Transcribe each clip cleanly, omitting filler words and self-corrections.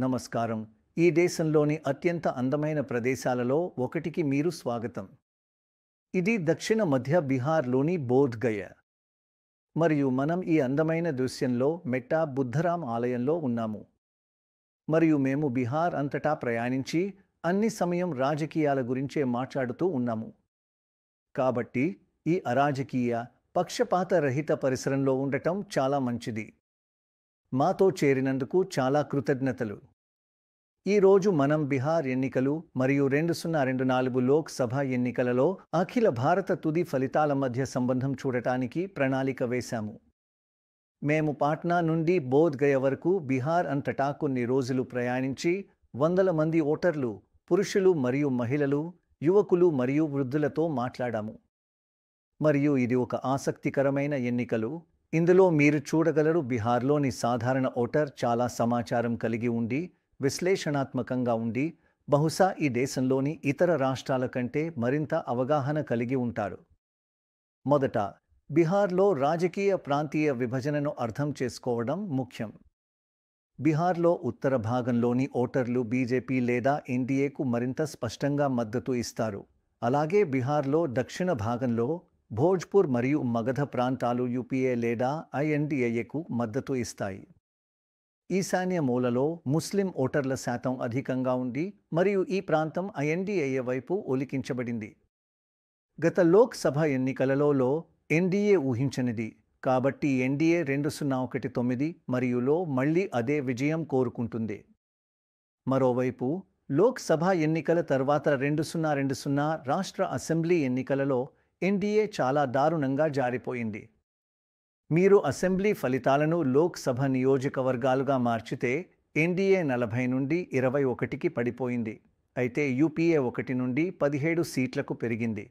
నమస్కారం. ఈ దేశంలోని అత్యంత అందమైన ప్రదేశాలలో ఒకటికి మీరు స్వాగతం. ఇది దక్షిణ మధ్య బీహార్లోని బోధ్ గయ. మరియు మనం ఈ అందమైన దృశ్యంలో మెట్టా బుద్ధరామ్ ఆలయంలో ఉన్నాము. మరియు మేము బీహార్ అంతటా ప్రయాణించి అన్ని సమయం రాజకీయాల గురించే మాట్లాడుతూ ఉన్నాము. కాబట్టి ఈ అరాజకీయ, పక్షపాత రహిత పరిసరంలో ఉండటం చాలా మంచిది. మాతో చేరినందుకు చాలా కృతజ్ఞతలు. ఈరోజు మనం బీహార్ ఎన్నికలు మరియు 2024 లోక్ సభ ఎన్నికలలో అఖిల భారత తుది ఫలితాల మధ్య సంబంధం చూడటానికి ప్రణాళిక వేశాము. మేము పాట్నా నుండి బోధ్ గయ వరకు బీహార్ అంతటా కొన్ని రోజులు ప్రయాణించి వందల మంది ఓటర్లు, పురుషులు మరియు మహిళలు, యువకులు మరియు వృద్ధులతో మాట్లాడాము. మరియు ఇది ఒక ఆసక్తికరమైన ఎన్నికలు. ఇందులో మీరు చూడగలరు, బీహార్లోని సాధారణ ఓటర్ చాలా సమాచారం కలిగి ఉండి, విశ్లేషణాత్మకంగా ఉండి, బహుశా ఈ దేశంలోని ఇతర రాష్ట్రాల కంటే మరింత అవగాహన కలిగి ఉంటారు. మొదట, బీహార్లో రాజకీయ ప్రాంతీయ విభజనను అర్థం చేసుకోవడం ముఖ్యం. బీహార్లో ఉత్తర భాగంలోని ఓటర్లు బీజేపీ లేదా ఎన్డీఏకు మరింత స్పష్టంగా మద్దతు ఇస్తారు. అలాగే బీహార్లో దక్షిణ భాగంలో భోజ్పూర్ మరియు మగధ ప్రాంతాలు యూపీఏ లేదా ఐఎన్డీఏకు మద్దతు ఇస్తాయి. ఈశాన్య మూలలో ముస్లిం ఓటర్ల శాతం అధికంగా ఉంది మరియు ఈ ప్రాంతం ఐఎన్డీఏ వైపు ఒలికించబడింది. గత లోక్ సభ ఎన్నికలలో ఎన్డీఏ ఊహించనిది, కాబట్టి ఎన్డీఏ 2019 మరియులో మళ్లీ అదే విజయం కోరుకుంటుంది. మరోవైపు లోక్ సభ ఎన్నికల తర్వాత 2020 రాష్ట్ర అసెంబ్లీ ఎన్నికలలో ఎన్డీఏ చాలా దారుణంగా జారిపోయింది. మీరు అసెంబ్లీ ఫలితాలను లోక్ సభ నియోజకవర్గాలుగా మార్చితే ఎన్డీఏ 40 నుండి 21కి పడిపోయింది, అయితే యూపీఏ 1 నుండి 17 సీట్లకు పెరిగింది.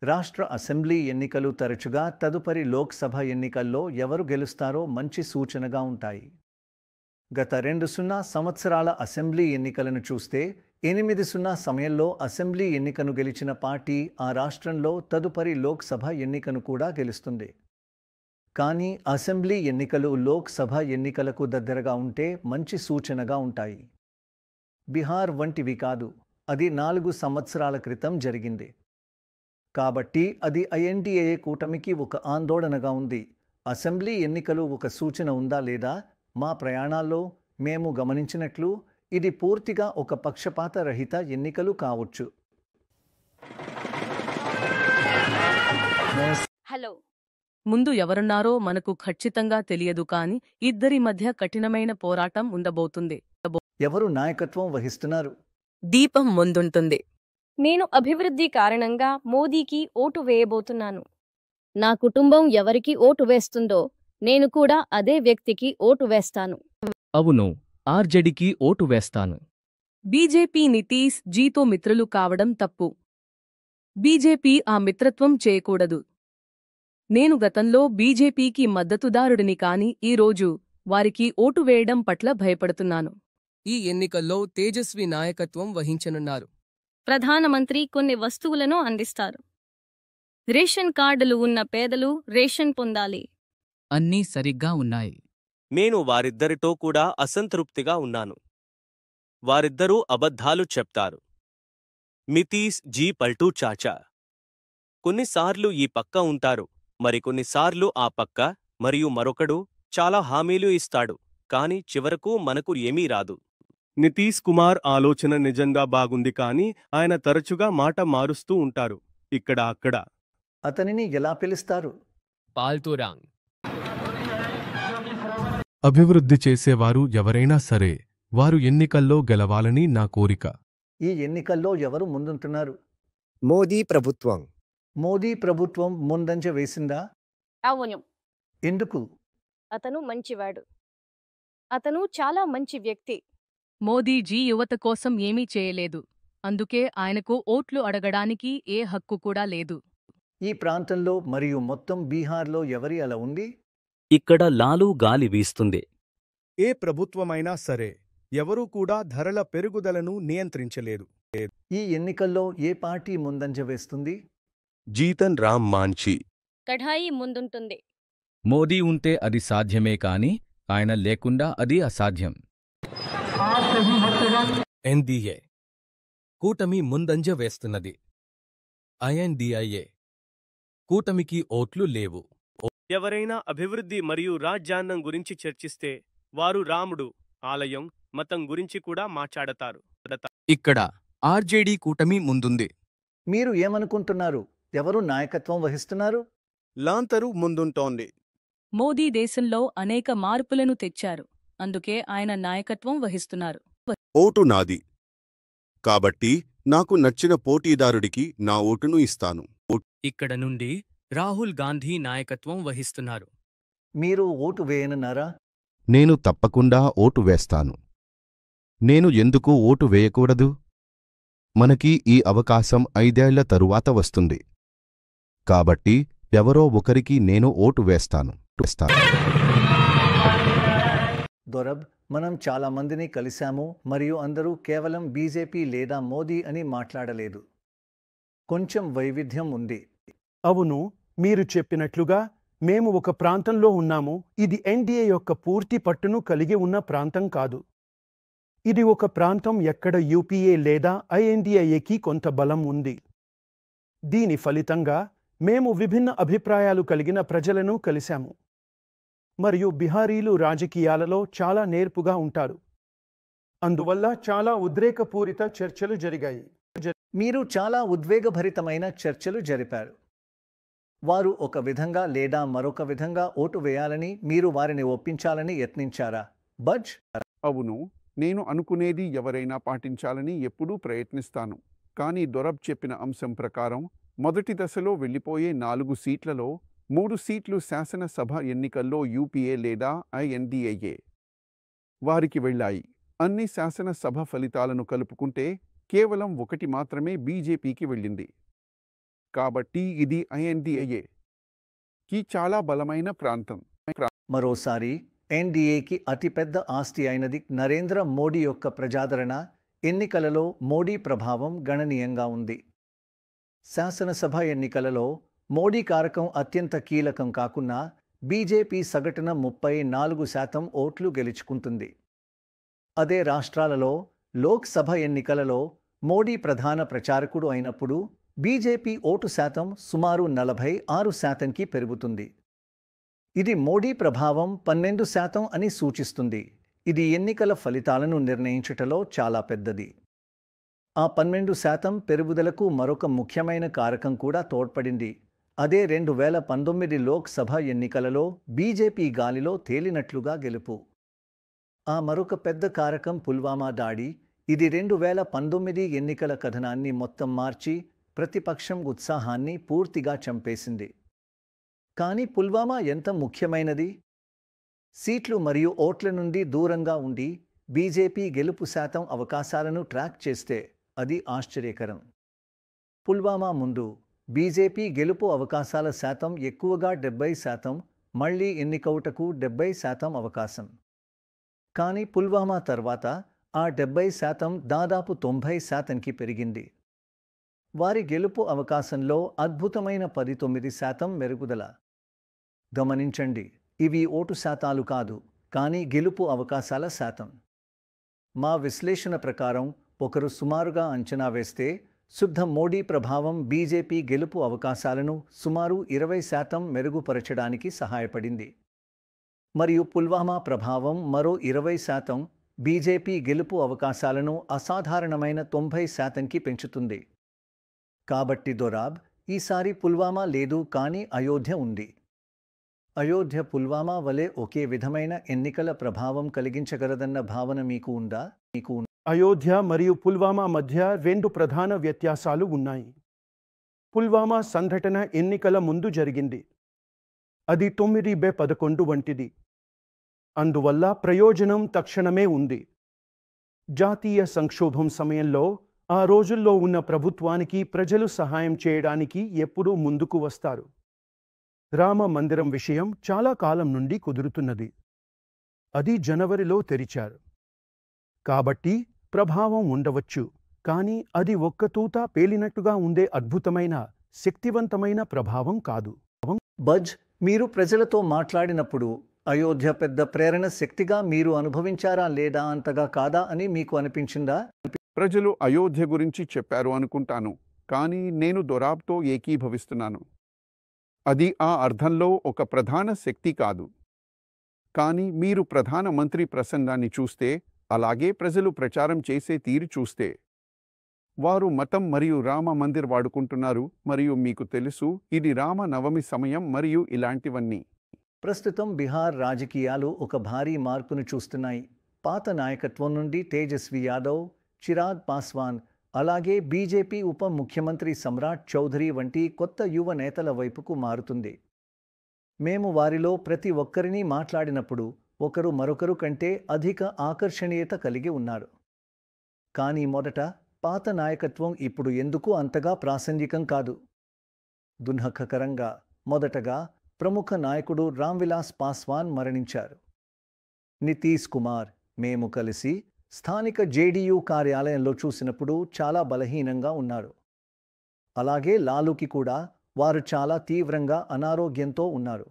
రాష్ట్ర అసెంబ్లీ ఎన్నికలు తరచుగా తదుపరి లోక్ సభ ఎన్నికల్లో ఎవరు గెలుస్తారో మంచి సూచనగా ఉంటాయి. గత 20 సంవత్సరాల అసెంబ్లీ ఎన్నికలను చూస్తే 8-0 సమయంలో అసెంబ్లీ ఎన్నికను గెలిచిన పార్టీ ఆ రాష్ట్రంలో తదుపరి లోక్ సభ ఎన్నికను కూడా గెలుస్తుంది. కానీ అసెంబ్లీ ఎన్నికలు లోక్ సభ ఎన్నికలకు దగ్గరగా ఉంటే మంచి సూచనగా ఉంటాయి. బీహార్ వంటివి కాదు, అది 4 సంవత్సరాల క్రితం జరిగింది. కాబట్టి అది ఐఎన్డీఏ కూటమికి ఒక ఆందోళనగా ఉంది. అసెంబ్లీ ఎన్నికలు ఒక సూచన ఉందా లేదా? మా ప్రయాణాల్లో మేము గమనించినట్లు ఇది పూర్తిగా ఒక పక్షపాత రహిత ఎన్నికలు కావచ్చు. హలో. ముందు ఎవరున్నారో మనకు ఖచ్చితంగా తెలియదు, కాని ఇద్దరి మధ్య కఠినమైన పోరాటం ఉండబోతుంది. ఎవరు నాయకత్వం వహిస్తున్నారు? దీపం ముందుంటుంది. నేను అభివృద్ధి కారణంగా మోదీకి ఓటు వేయబోతున్నాను. నా కుటుంబం ఎవరికి ఓటు వేస్తుందో నేను కూడా అదే వ్యక్తికి ఓటు వేస్తాను. అవును, ఆర్జేడీకి ఓటు వేస్తాను. బీజేపీ నితీష్ జీతో మిత్రులు కావడం తప్పు. బీజేపీ ఆ మిత్రత్వం చేయకూడదు. నేను గతంలో బీజేపీకి మద్దతుదారుడిని, కాని ఈరోజు వారికి ఓటు వేయడం పట్ల భయపడుతున్నాను. ఈ ఎన్నికల్లో తేజస్వి నాయకత్వం వహించనున్నారు. ప్రధానమంత్రి కొన్ని వస్తువులను అందిస్తారు. రేషన్ కార్డులు ఉన్న పేదలు రేషన్ పొందాలి. అన్నీ సరిగ్గా ఉన్నాయి. నేను వారిద్దరితో కూడా అసంతృప్తిగా ఉన్నాను. వారిద్దరూ అబద్ధాలు చెప్తారు. నితీష్ జీ పల్టూ చాచా. కొన్నిసార్లు ఈ పక్క ఉంటారు, మరికొన్నిసార్లు ఆ పక్క, మరియు మరొకడు చాలా హామీలు ఇస్తాడు, కాని చివరకు మనకు ఏమీ రాదు. నితీష్ కుమార్ ఆలోచన నిజంగా బాగుంది, కానీ ఆయన తరచుగా మాట మారుస్తూ ఉంటారు ఇక్కడ అక్కడ. అతనిని ఎలా పిలుస్తారు? పాల్తూరాంగ్. అభివృద్ధి చేసేవారు ఎవరైనా సరే, వారు ఎన్నికల్లో గెలవాలని నా కోరిక. ఈ ఎన్నికల్లో ఎవరు ముందుంటున్నారు? మోదీ ప్రభుత్వం. మోదీ ప్రభుత్వం ముందంజ వేసిందా? అవును. ఎందుకు? అతను మంచివాడు. అతను చాలా మంచి వ్యక్తి. మోదీజీ యువత కోసం ఏమీ చేయలేదు, అందుకే ఆయనకు ఓట్లు అడగడానికి ఏ హక్కు కూడా లేదు. ఈ ప్రాంతంలో మరియు మొత్తం బీహార్లో ఎవరి అలా ఉంది? ఇక్కడ లాలూ గాలి వీస్తుంది. ఏ ప్రభుత్వమైనా సరే, ఎవరూ కూడా ధరల పెరుగుదలను నియంత్రించలేదు. ఈ ఎన్నికల్లో ఏ పార్టీ ముందంజ వేస్తుంది? జీతన్ రామ్ మాంఛీ. కఢాయి ముందుంటుంది. మోదీ ఉంటే అది సాధ్యమే, కాని ఆయన లేకుండా అది అసాధ్యం. ఎన్డీఏ కూటమి ముందంజ వేస్తున్నది. ఐఎన్డిఐఏ కూటమికి ఓట్లు లేవు. ఎవరైనా అభివృద్ధి మరియు రాజ్యాంగం గురించి చర్చిస్తే వారు రాముడు, ఆలయం, మతం గురించి కూడా మాట్లాడతారు. ఇక్కడ ఆర్జేడీ కూటమి ముందుంది. మీరు ఏమనుకుంటున్నారు? ఎవరు నాయకత్వం వహిస్తున్నారు? లాంతరు ముందుంటోంది. మోదీ దేశంలో అనేక మార్పులను తెచ్చారు, అందుకే ఆయన నాయకత్వం వహిస్తున్నారు. ఓటు నాది. కాబట్టి నాకు నచ్చిన పోటీదారుడికి నా ఓటును ఇస్తాను. ఇక్కడ నుండి రాహుల్ గాంధీ నాయకత్వం వహిస్తున్నారు. మీరు ఓటు వేయనున్నారా? నేను తప్పకుండా ఓటు వేస్తాను. నేను ఎందుకు ఓటు వేయకూడదు? మనకి ఈ అవకాశం 5 ఏళ్ల తరువాత వస్తుంది. కాబట్టి ఎవరో ఒకరికి నేను ఓటు వేస్తాను. దొరబ్, మనం చాలా మందిని కలిశాము మరియు అందరూ కేవలం బీజేపీ లేదా మోదీ అని మాట్లాడలేదు. కొంచెం వైవిధ్యం ఉంది. అవును, మీరు చెప్పినట్లుగా మేము ఒక ప్రాంతంలో ఉన్నాము. ఇది ఎన్డీఏ యొక్క పూర్తి పట్టును కలిగి ఉన్న ప్రాంతం కాదు. ఇది ఒక ప్రాంతం ఎక్కడ యూపీఏ లేదా ఐఎన్డీఏకి కొంత బలం ఉంది. దీని ఫలితంగా మేము విభిన్న అభిప్రాయాలు కలిగిన ప్రజలను కలిశాము. మరియు బిహారీలు రాజకీయాలలో చాలా నేర్పుగా ఉంటారు. అందువల్ల చాలా ఉద్రేకపూరిత చర్చలు జరిగాయి. మీరు చాలా ఉద్వేగభరితమైన చర్చలు జరిపారు. వారు ఒక విధంగా లేదా మరొక విధంగా ఓటు వేయాలని మీరు వారిని ఒప్పించాలని యత్నించారా? బజ్, అవును, నేను అనుకునేది ఎవరైనా పాటించాలని ఎప్పుడూ ప్రయత్నిస్తాను. కానీ దొరబ్ చెప్పిన అంశం ప్రకారం మొదటి దశలో వెళ్ళిపోయే 4 సీట్లలో 3 సీట్లు శాసనసభ ఎన్నికల్లో యూపీఏ లేదా ఐఎన్డీఏ వారికి వెళ్ళాయి. అన్ని శాసనసభ ఫలితాలను కలుపుకుంటే కేవలం 1 మాత్రమే బీజేపీకి వెళ్ళింది. కాబట్టి ఇది ఐఎన్డీఏకి చాలా బలమైన ప్రాంతం. మరోసారి ఎన్డీఏకి అతిపెద్ద ఆస్తి అయినది నరేంద్ర మోడీ యొక్క ప్రజాదరణ. ఎన్నికలలో మోడీ ప్రభావం గణనీయంగా ఉంది. శాసనసభ ఎన్నికలలో మోడీ కారకం అత్యంత కీలకం కాకున్నా బీజేపీ సగటున 34% ఓట్లు గెలుచుకుంటుంది. అదే రాష్ట్రాలలో లోక్సభ ఎన్నికలలో మోడీ ప్రధాన ప్రచారకుడు అయినప్పుడు బీజేపీ ఓటు శాతం సుమారు 46%కి పెరుగుతుంది. ఇది మోడీ ప్రభావం 12% అని సూచిస్తుంది. ఇది ఎన్నికల ఫలితాలను నిర్ణయించుటలో చాలా పెద్దది. ఆ 12% పెరుగుదలకు మరొక ముఖ్యమైన కారకం కూడా తోడ్పడింది. అదే 2019 లోక్సభ ఎన్నికలలో బీజేపీ గాలిలో తేలినట్లుగా గెలుపు. ఆ మరొక పెద్ద కారకం పుల్వామా దాడి. ఇది 2019 ఎన్నికల కథనాన్ని మొత్తం మార్చి ప్రతిపక్షం ఉత్సాహాన్ని పూర్తిగా చంపేసింది. కానీ పుల్వామా ఎంత ముఖ్యమైనది? సీట్లు మరియు ఓట్ల నుండి దూరంగా ఉండి బీజేపీ గెలుపు శాతం అవకాశాలను ట్రాక్ చేస్తే అది ఆశ్చర్యకరం. పుల్వామా ముందు బీజేపీ గెలుపు అవకాశాల శాతం ఎక్కువగా 70%, మళ్లీ ఎన్నికవుటకు 70% అవకాశం. కానీ పుల్వామా తర్వాత ఆ 70% దాదాపు 90%కి పెరిగింది. వారి గెలుపు అవకాశంలో అద్భుతమైన 19% మెరుగుదల. గమనించండి, ఇవి ఓటు శాతాలు కాదు, కానీ గెలుపు అవకాశాల శాతం. మా విశ్లేషణ ప్రకారం ఒకరు సుమారుగా అంచనా వేస్తే శుద్ధ మోడీ ప్రభావం బీజేపీ గెలుపు అవకాశాలను సుమారు 20% మెరుగుపరచడానికి సహాయపడింది. మరియు పుల్వామా ప్రభావం మరో 20% బీజేపీ గెలుపు అవకాశాలను అసాధారణమైన 90%కి పెంచుతుంది. కాబట్టి దొరాబ్, ఈసారి పుల్వామా లేదు, కానీ అయోధ్య ఉంది. అయోధ్య పుల్వామా వలె ఒకే విధమైన ఎన్నికల ప్రభావం కలిగించగలదన్న భావన మీకు ఉందా? అయోధ్య మరియు పుల్వామా మధ్య 2 ప్రధాన వ్యత్యాసాలు ఉన్నాయి. పుల్వామా సంఘటన ఎన్నికల ముందు జరిగింది. అది 9/11 వంటిది. అందువల్ల ప్రయోజనం తక్షణమే ఉంది. జాతీయ సంక్షోభం సమయంలో ఆ రోజుల్లో ఉన్న ప్రభుత్వానికి ప్రజలు సహాయం చేయడానికి ఎప్పుడూ ముందుకు వస్తారు. రామ మందిరం విషయం చాలా కాలం నుండి కుదురుతున్నది. అది జనవరిలో తెరిచారు. కాబట్టి ప్రభావం ఉండవచ్చు, కానీ అది ఒక్కతూతా పేలినట్టుగా ఉండే అద్భుతమైన, శక్తివంతమైన ప్రభావం కాదు. బజ్, మీరు ప్రజలతో మాట్లాడినప్పుడు అయోధ్య పెద్ద ప్రేరణ శక్తిగా మీరు అనుభవించారా లేదా అంతగా కాదా అని మీకు అనిపించిందా? ప్రజలు అయోధ్య గురించి చెప్పారు అనుకుంటాను, కానీ నేను దొరాబ్తో ఏకీభవిస్తున్నాను. అది ఆ అర్థంలో ఒక ప్రధాన శక్తి కాదు. కానీ మీరు ప్రధానమంత్రి ప్రసంగాన్ని చూస్తే, అలాగే ప్రజలు ప్రచారం చేసే తీరు చూస్తే, వారు మతం మరియు రామ మందిర్ వాడుకుంటున్నారు మరియు మీకు తెలుసు ఇది రామ నవమి సమయం మరియు ఇలాంటివన్నీ. ప్రస్తుతం బీహార్ రాజకీయాలు ఒక భారీ మార్పును చూస్తున్నాయి. పాత నాయకత్వం నుండి తేజస్వి యాదవ్, చిరాగ్ పాస్వాన్, అలాగే బీజేపీ ఉప ముఖ్యమంత్రి సమ్రాట్ చౌధరీ వంటి కొత్త యువ నేతల వైపుకు మారుతుంది. మేము వారిలో ప్రతి ఒక్కరినీ మాట్లాడినప్పుడు ఒకరు మరొకరు కంటే అధిక ఆకర్షణీయత కలిగి ఉన్నారు. కానీ మొదట పాత నాయకత్వం ఇప్పుడు ఎందుకు అంతగా ప్రాసంగికం కాదు? దుర్భాగ్యకరంగా మొదటగా ప్రముఖ నాయకుడు రామ్విలాస్ పాస్వాన్ మరణించారు. నితీష్ కుమార్ మేము కలిసి స్థానిక జేడీయూ కార్యాలయంలో చూసినప్పుడు చాలా బలహీనంగా ఉన్నారు. అలాగే లాలూకి కూడా వారు చాలా తీవ్రంగా అనారోగ్యంతో ఉన్నారు.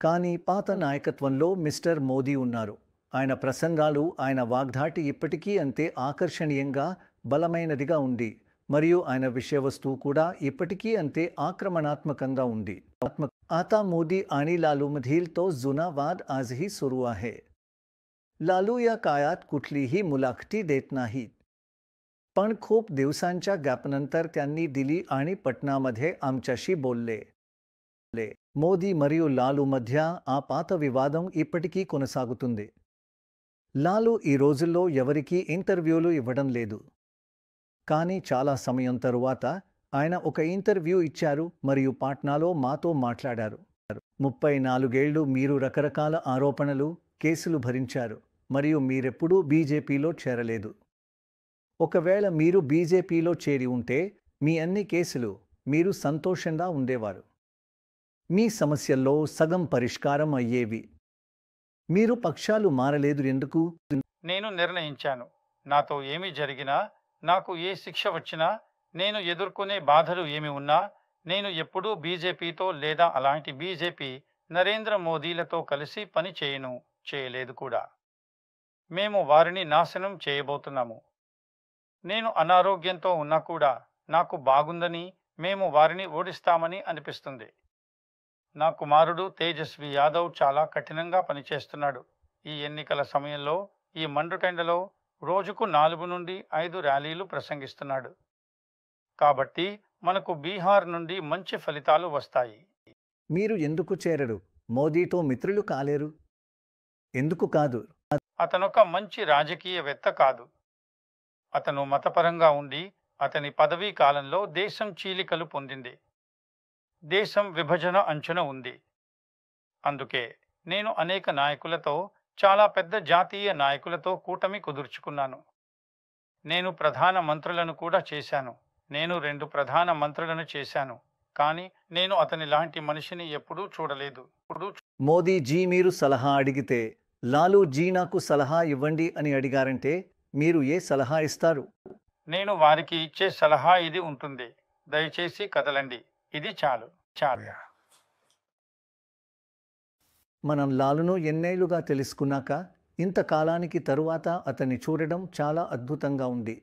కానీ పాత నాయకత్వంలో మిస్టర్ మోదీ ఉన్నారు. ఆయన ప్రసంగాలు, ఆయన వాగ్ధాటి ఇప్పటికీ అంతే ఆకర్షణీయంగా బలమైనదిగా ఉంది మరియు ఆయన విషయవస్తువు కూడా ఇప్పటికీ అంతే ఆక్రమణాత్మకంగా ఉంది. आता मोदी आणि लालूमधील तो जुना वाद आजही सुरू आहे. लालू या काळात कुठलीही मुलाखती देत नाहीत, पण खूप दिवसांच्या गॅपनंतर त्यांनी दिली आणि पटनामध्ये आमच्याशी बोलले. మోదీ మరియు లాలూ మధ్య ఆ పాత వివాదం ఇప్పటికీ కొనసాగుతుంది. లాలూ ఈ రోజుల్లో ఎవరికీ ఇంటర్వ్యూలు ఇవ్వడం లేదు. కానీ చాలా సమయం తరువాత ఆయన ఒక ఇంటర్వ్యూ ఇచ్చారు మరియు పాట్నాలో మాతో మాట్లాడారు. 34 ఏళ్లు మీరు రకరకాల ఆరోపణలు, కేసులు భరించారు మరియు మీరెప్పుడూ బీజేపీలో చేరలేదు. ఒకవేళ మీరు బీజేపీలో చేరి ఉంటే మీ అన్ని కేసులు మీరు సంతోషంగా ఉండేవారు. మీ సమస్యల్లో సగం పరిష్కారం అయ్యేవి. మీరు పక్షాలు మారలేదు ఎందుకు? నేను నిర్ణయించాను, నాతో ఏమి జరిగినా, నాకు ఏ శిక్ష వచ్చినా, నేను ఎదుర్కొనే బాధలు ఏమి ఉన్నా, నేను ఎప్పుడూ బీజేపీతో లేదా అలాంటి బీజేపీ నరేంద్ర మోదీలతో కలిసి పని చేయలేదు కూడా. మేము వారిని నాశనం చేయబోతున్నాము. నేను అనారోగ్యంతో ఉన్నా కూడా నాకు బాగుందని, మేము వారిని ఓడిస్తామని అనిపిస్తుంది. నా కుమారుడు తేజస్వి యాదవ్ చాలా కఠినంగా పనిచేస్తున్నాడు. ఈ ఎన్నికల సమయంలో ఈ మండుటెండలో రోజుకు 4 నుండి 5 ర్యాలీలు ప్రసంగిస్తున్నాడు. కాబట్టి మనకు బీహార్ నుండి మంచి ఫలితాలు వస్తాయి. మీరు ఎందుకు చేరరు? మోదీతో మిత్రులు కాలేరు? ఎందుకు కాదు? అతనొక మంచి రాజకీయవేత్త కాదు. అతను మతపరంగా ఉండి అతని పదవీ కాలంలో దేశం చీలికలు పొందింది. దేశం విభజన అంచున ఉంది. అందుకే నేను అనేక నాయకులతో, చాలా పెద్ద జాతీయ నాయకులతో కూటమి కుదుర్చుకున్నాను. నేను ప్రధాన మంత్రులను కూడా చేశాను. నేను 2 ప్రధాన మంత్రులను చేశాను. కానీ నేను అతని లాంటి మనిషిని ఎప్పుడూ చూడలేదు. మోదీ జీ మీరు సలహా అడిగితే, లాలూ జీ నాకు సలహా ఇవ్వండి అని అడిగారంటే మీరు ఏ సలహా ఇస్తారు? నేను వారికి ఇచ్చే సలహా ఇది ఉంటుంది: దయచేసి కదలండి, ఇది చాలు. మనం లాలును ఎన్నేళ్లుగా తెలుసుకున్నాక ఇంతకాలానికి తరువాత అతన్ని చూడడం చాలా అద్భుతంగా ఉంది.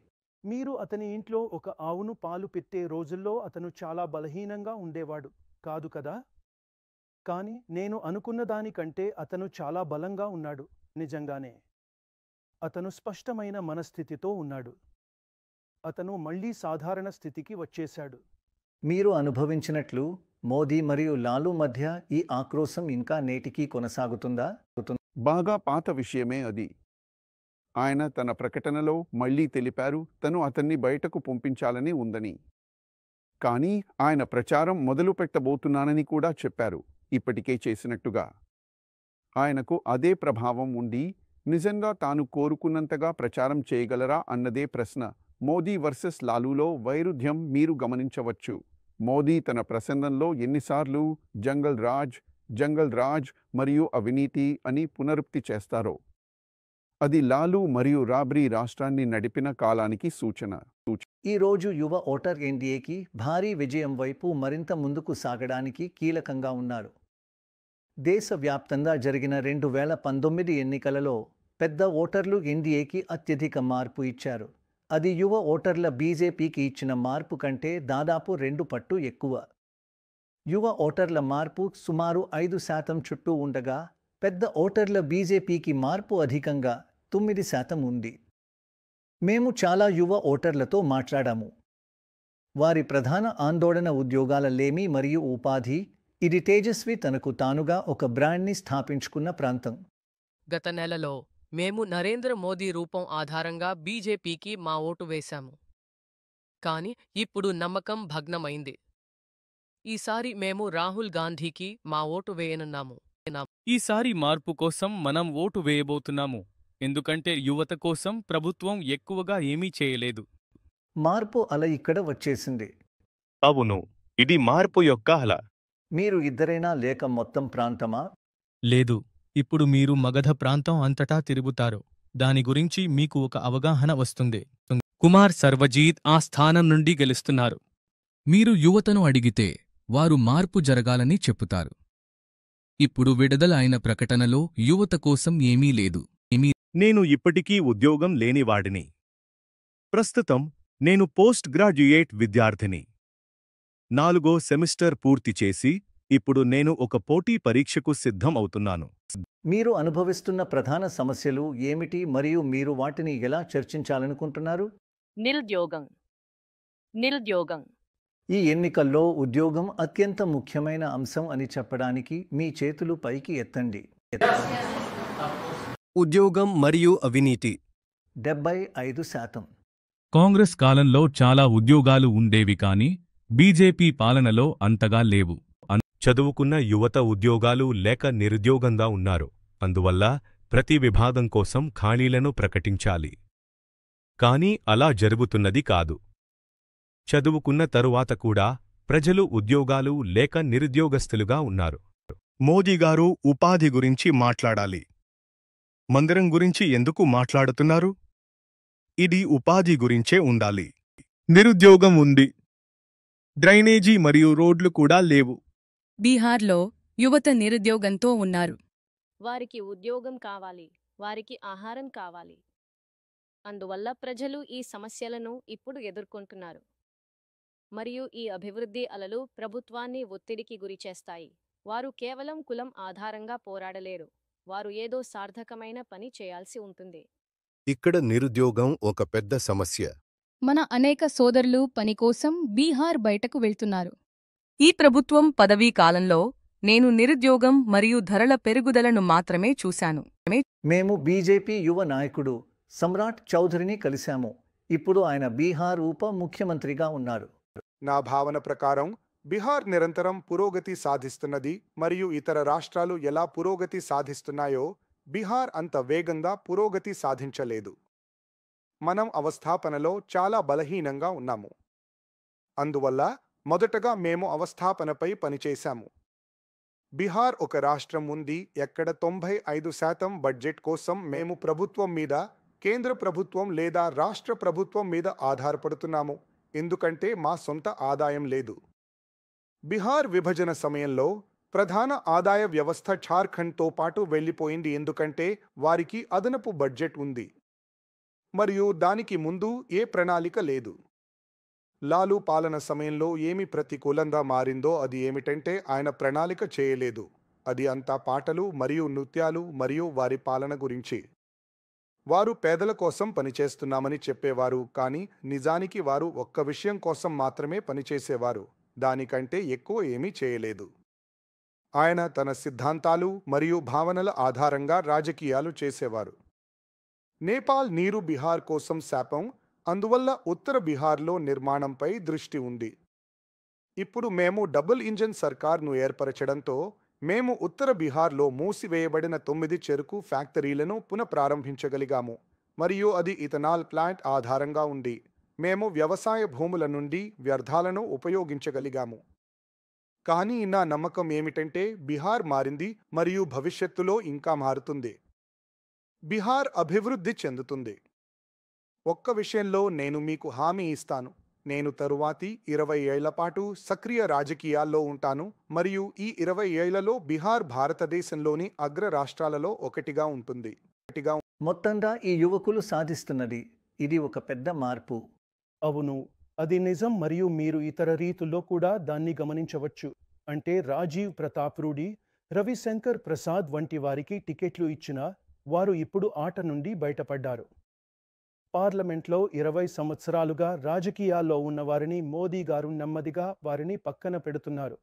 మీరు అతని ఇంట్లో ఒక ఆవును పాలు పెట్టే రోజుల్లో అతను చాలా బలహీనంగా ఉండేవాడు కాదు కదా? కానీ నేను అనుకున్న దానికంటే అతను చాలా బలంగా ఉన్నాడు. నిజంగానే అతను స్పష్టమైన మనస్థితితో ఉన్నాడు. అతను మళ్లీ సాధారణ స్థితికి వచ్చేశాడు. మీరు అనుభవించినట్లు మోదీ మరియు లాలూ మధ్య ఈ ఆక్రోశం ఇంకా నేటికీ కొనసాగుతుందా? బాగా పాత విషయమే అది. ఆయన తన ప్రకటనలో మళ్లీ తెలిపారు తను అతన్ని బయటకు పంపించాలని ఉందని. కానీ ఆయన ప్రచారం మొదలు పెట్టబోతున్నానని కూడా చెప్పారు, ఇప్పటికే చేసినట్టుగా. ఆయనకు అదే ప్రభావం ఉండి నిజంగా తాను కోరుకున్నంతగా ప్రచారం చేయగలరా అన్నదే ప్రశ్న. మోదీ వర్సెస్ లాలూలో వైరుధ్యం మీరు గమనించవచ్చు. మోదీ తన ప్రసంగంలో ఎన్నిసార్లు జంగల్ రాజ్ మరియు అవినీతి అని పునరుక్తి చేస్తారో అది లాలూ మరియు రాబ్రీ రాష్ట్రాన్ని నడిపిన కాలానికి సూచన. ఈ రోజు యువ ఓటర్ ఎన్డీఏకి భారీ విజయం వైపు మరింత ముందుకు సాగడానికి కీలకంగా ఉన్నారు. దేశవ్యాప్తంగా జరిగిన 2019 ఎన్నికలలో పెద్ద ఓటర్లు ఎన్డీఏకి అత్యధిక మార్పు ఇచ్చారు. అది యువ ఓటర్ల బీజేపీకి ఇచ్చిన మార్పు కంటే దాదాపు 2 పట్టు ఎక్కువ. యువ ఓటర్ల మార్పు సుమారు 5% చుట్టూ ఉండగా పెద్ద ఓటర్ల బీజేపీకి మార్పు అధికంగా 9% ఉంది. మేము చాలా యువ ఓటర్లతో మాట్లాడాము. వారి ప్రధాన ఆందోళన ఉద్యోగాల లేమి మరియు ఉపాధి. ఇది తేజస్వి తనకు తానుగా ఒక బ్రాండ్ని స్థాపించుకున్న ప్రాంతం. గత నెలలో మేము నరేంద్ర మోదీ రూపం ఆధారంగా బీజేపీకి మా ఓటు వేశాము. కాని ఇప్పుడు నమ్మకం భగ్నమైంది. ఈసారి మేము రాహుల్ గాంధీకి మా ఓటు వేయనున్నాము. ఈసారి మార్పు కోసం మనం ఓటు వేయబోతున్నాము. ఎందుకంటే యువత కోసం ప్రభుత్వం ఎక్కువగా ఏమీ చేయలేదు. మార్పు అల ఇక్కడ వచ్చేసింది. అవును, ఇది మార్పు యొక్క అల. మీరు ఇద్దరైనా లేక మొత్తం ప్రాంతమా? లేదు, ఇప్పుడు మీరు మగధ ప్రాంతం అంతటా తిరుగుతారు. దాని గురించి మీకు ఒక అవగాహన వస్తుంది. కుమార్ సర్వజీత్ ఆ స్థానం నుండి గెలుస్తున్నారు. మీరు యువతను అడిగితే వారు మార్పు జరగాలని చెప్పుతారు. ఇప్పుడు విడుదల అయిన ప్రకటనలో యువత కోసం ఏమీ లేదు. నేను ఇప్పటికీ ఉద్యోగం లేనివాడిని. ప్రస్తుతం నేను పోస్ట్ గ్రాడ్యుయేట్ విద్యార్థిని. 4వ సెమిస్టర్ పూర్తి చేసి ఇప్పుడు నేను ఒక పోటీ పరీక్షకు సిద్ధం అవుతున్నాను. మీరు అనుభవిస్తున్న ప్రధాన సమస్యలు ఏమిటి మరియు మీరు వాటిని ఎలా చర్చించాలనుకుంటున్నారు? నిరుద్యోగం. ఈ ఎన్నికల్లో ఉద్యోగం అత్యంత ముఖ్యమైన అంశం అని చెప్పడానికి మీ చేతులు పైకి ఎత్తండి. ఉద్యోగం మరియు అవినీతి 75%. కాంగ్రెస్ కాలంలో చాలా ఉద్యోగాలు ఉండేవి కాని బీజేపీ పాలనలో అంతగా లేవు. చదువుకున్న యువత ఉద్యోగాలు లేక నిరుద్యోగంగా ఉన్నారు. అందువల్ల ప్రతి విభాగం కోసం ఖాళీలను ప్రకటించాలి. కానీ అలా జరుగుతున్నది కాదు. చదువుకున్న తరువాత కూడా ప్రజలు ఉద్యోగాలు లేక నిరుద్యోగస్తులుగా ఉన్నారు. మోదీగారు ఉపాధి గురించి మాట్లాడాలి. మందిరం గురించి ఎందుకు మాట్లాడుతున్నారు? ఇది ఉపాధి గురించే ఉండాలి. నిరుద్యోగం ఉంది. డ్రైనేజీ మరియు రోడ్లు కూడా లేవు. బీహార్లో యువత నిరుద్యోగంతో ఉన్నారు. వారికి ఉద్యోగం కావాలి, వారికి ఆహారం కావాలి. అందువల్ల ప్రజలు ఈ సమస్యలను ఇప్పుడు ఎదుర్కొంటున్నారు. మరియు ఈ అభివృద్ధి అలలు ప్రభుత్వాన్ని ఒత్తిడికి గురిచేస్తాయి. వారు కేవలం కులం ఆధారంగా పోరాడలేరు. వారు ఏదో సార్థకమైన పని చేయాల్సి ఉంటుంది. ఇక్కడ నిరుద్యోగం ఒక పెద్ద సమస్య. మన అనేక సోదరులు పని కోసం బీహార్ బయటకు వెళ్తున్నారు. ఈ ప్రభుత్వం పదవీ కాలంలో నేను నిరుద్యోగం మరియు ధరల పెరుగుదలను మాత్రమే చూశాను. మేము బీజేపీ యువ నాయకుడు సమ్రాట్ చౌధరిని కలిశాము. ఇప్పుడు ఆయన బీహార్ ఉప ముఖ్యమంత్రిగా ఉన్నారు. నా భావన ప్రకారం బీహార్ నిరంతరం పురోగతి సాధిస్తున్నది మరియు ఇతర రాష్ట్రాలు ఎలా పురోగతి సాధిస్తున్నాయో బీహార్ అంత వేగంగా పురోగతి సాధించలేదు. మనం అవస్థాపనలో చాలా బలహీనంగా ఉన్నాము. అందువల్ల మొదటగా మేము అవస్థాపనపై పనిచేశాము. బీహార్ ఒక రాష్ట్రం ఉంది ఎక్కడ 95% బడ్జెట్ కోసం మేము ప్రభుత్వం మీద, కేంద్ర ప్రభుత్వం లేదా రాష్ట్ర ప్రభుత్వం మీద ఆధారపడుతున్నాము, ఎందుకంటే మా సొంత ఆదాయం లేదు. బీహార్ విభజన సమయంలో ప్రధాన ఆదాయ వ్యవస్థ ఝార్ఖండ్తో పాటు వెళ్లిపోయింది ఎందుకంటే వారికి అదనపు బడ్జెట్ ఉంది మరియు దానికి ముందు ఏ ప్రణాళిక లేదు. లాలూ పాలన సమయంలో ఏమి ప్రతికూలంగా మారిందో అది ఏమిటంటే ఆయన ప్రణాళిక చేయలేదు. అది అంతా పాటలు మరియు నృత్యాలు మరియు వారి పాలన గురించి. వారు పేదల కోసం పనిచేస్తున్నామని చెప్పేవారు కానీ నిజానికి వారు ఒక్క విషయం కోసం మాత్రమే పనిచేసేవారు, దానికంటే ఎక్కువ ఏమీ చేయలేదు. ఆయన తన సిద్ధాంతాలు మరియు భావనల ఆధారంగా రాజకీయాలు చేసేవారు. నేపాల్ నీరు బీహార్ కోసం శాపం, అందువల్ల ఉత్తర బీహార్లో నిర్మాణంపై దృష్టి ఉంది. ఇప్పుడు మేము డబుల్ ఇంజన్ సర్కార్ను ఏర్పరచడంతో మేము ఉత్తర బీహార్లో మూసివేయబడిన 9 చెరుకు ఫ్యాక్టరీలను పునఃప్రారంభించగలిగాము మరియు అది ఇథనాల్ ప్లాంట్ ఆధారంగా ఉంది. మేము వ్యవసాయ భూముల నుండి వ్యర్థాలను ఉపయోగించగలిగాము. కానీ నా నమ్మకం ఏమిటంటే బీహార్ మారింది మరియు భవిష్యత్తులో ఇంకా మారుతుంది. బీహార్ అభివృద్ధి చెందుతుంది. ఒక్క విషయంలో నేను మీకు హామీ ఇస్తాను, నేను తరువాతి 20 ఏళ్ల పాటు సక్రియ రాజకీయాల్లో ఉంటాను మరియు ఈ 20 ఏళ్లలో బీహార్ భారతదేశంలోని అగ్ర రాష్ట్రాలలో ఒకటిగా ఉంటుంది. మొత్తంగా ఈ యువకులు సాధిస్తున్నది ఇది ఒక పెద్ద మార్పు. అవును, అది నిజం మరియు మీరు ఇతర రీతుల్లో కూడా దాన్ని గమనించవచ్చు. అంటే రాజీవ్ ప్రతాప్ రూడి, రవిశంకర్ ప్రసాద్ వంటి వారికి టికెట్లు ఇచ్చినా వారు ఇప్పుడు ఆట నుండి బయటపడ్డారు. పార్లమెంట్లో 20 సంవత్సరాలుగా రాజకీయాల్లో ఉన్నవారిని మోదీ గారు నెమ్మదిగా వారిని పక్కన పెడుతున్నారు.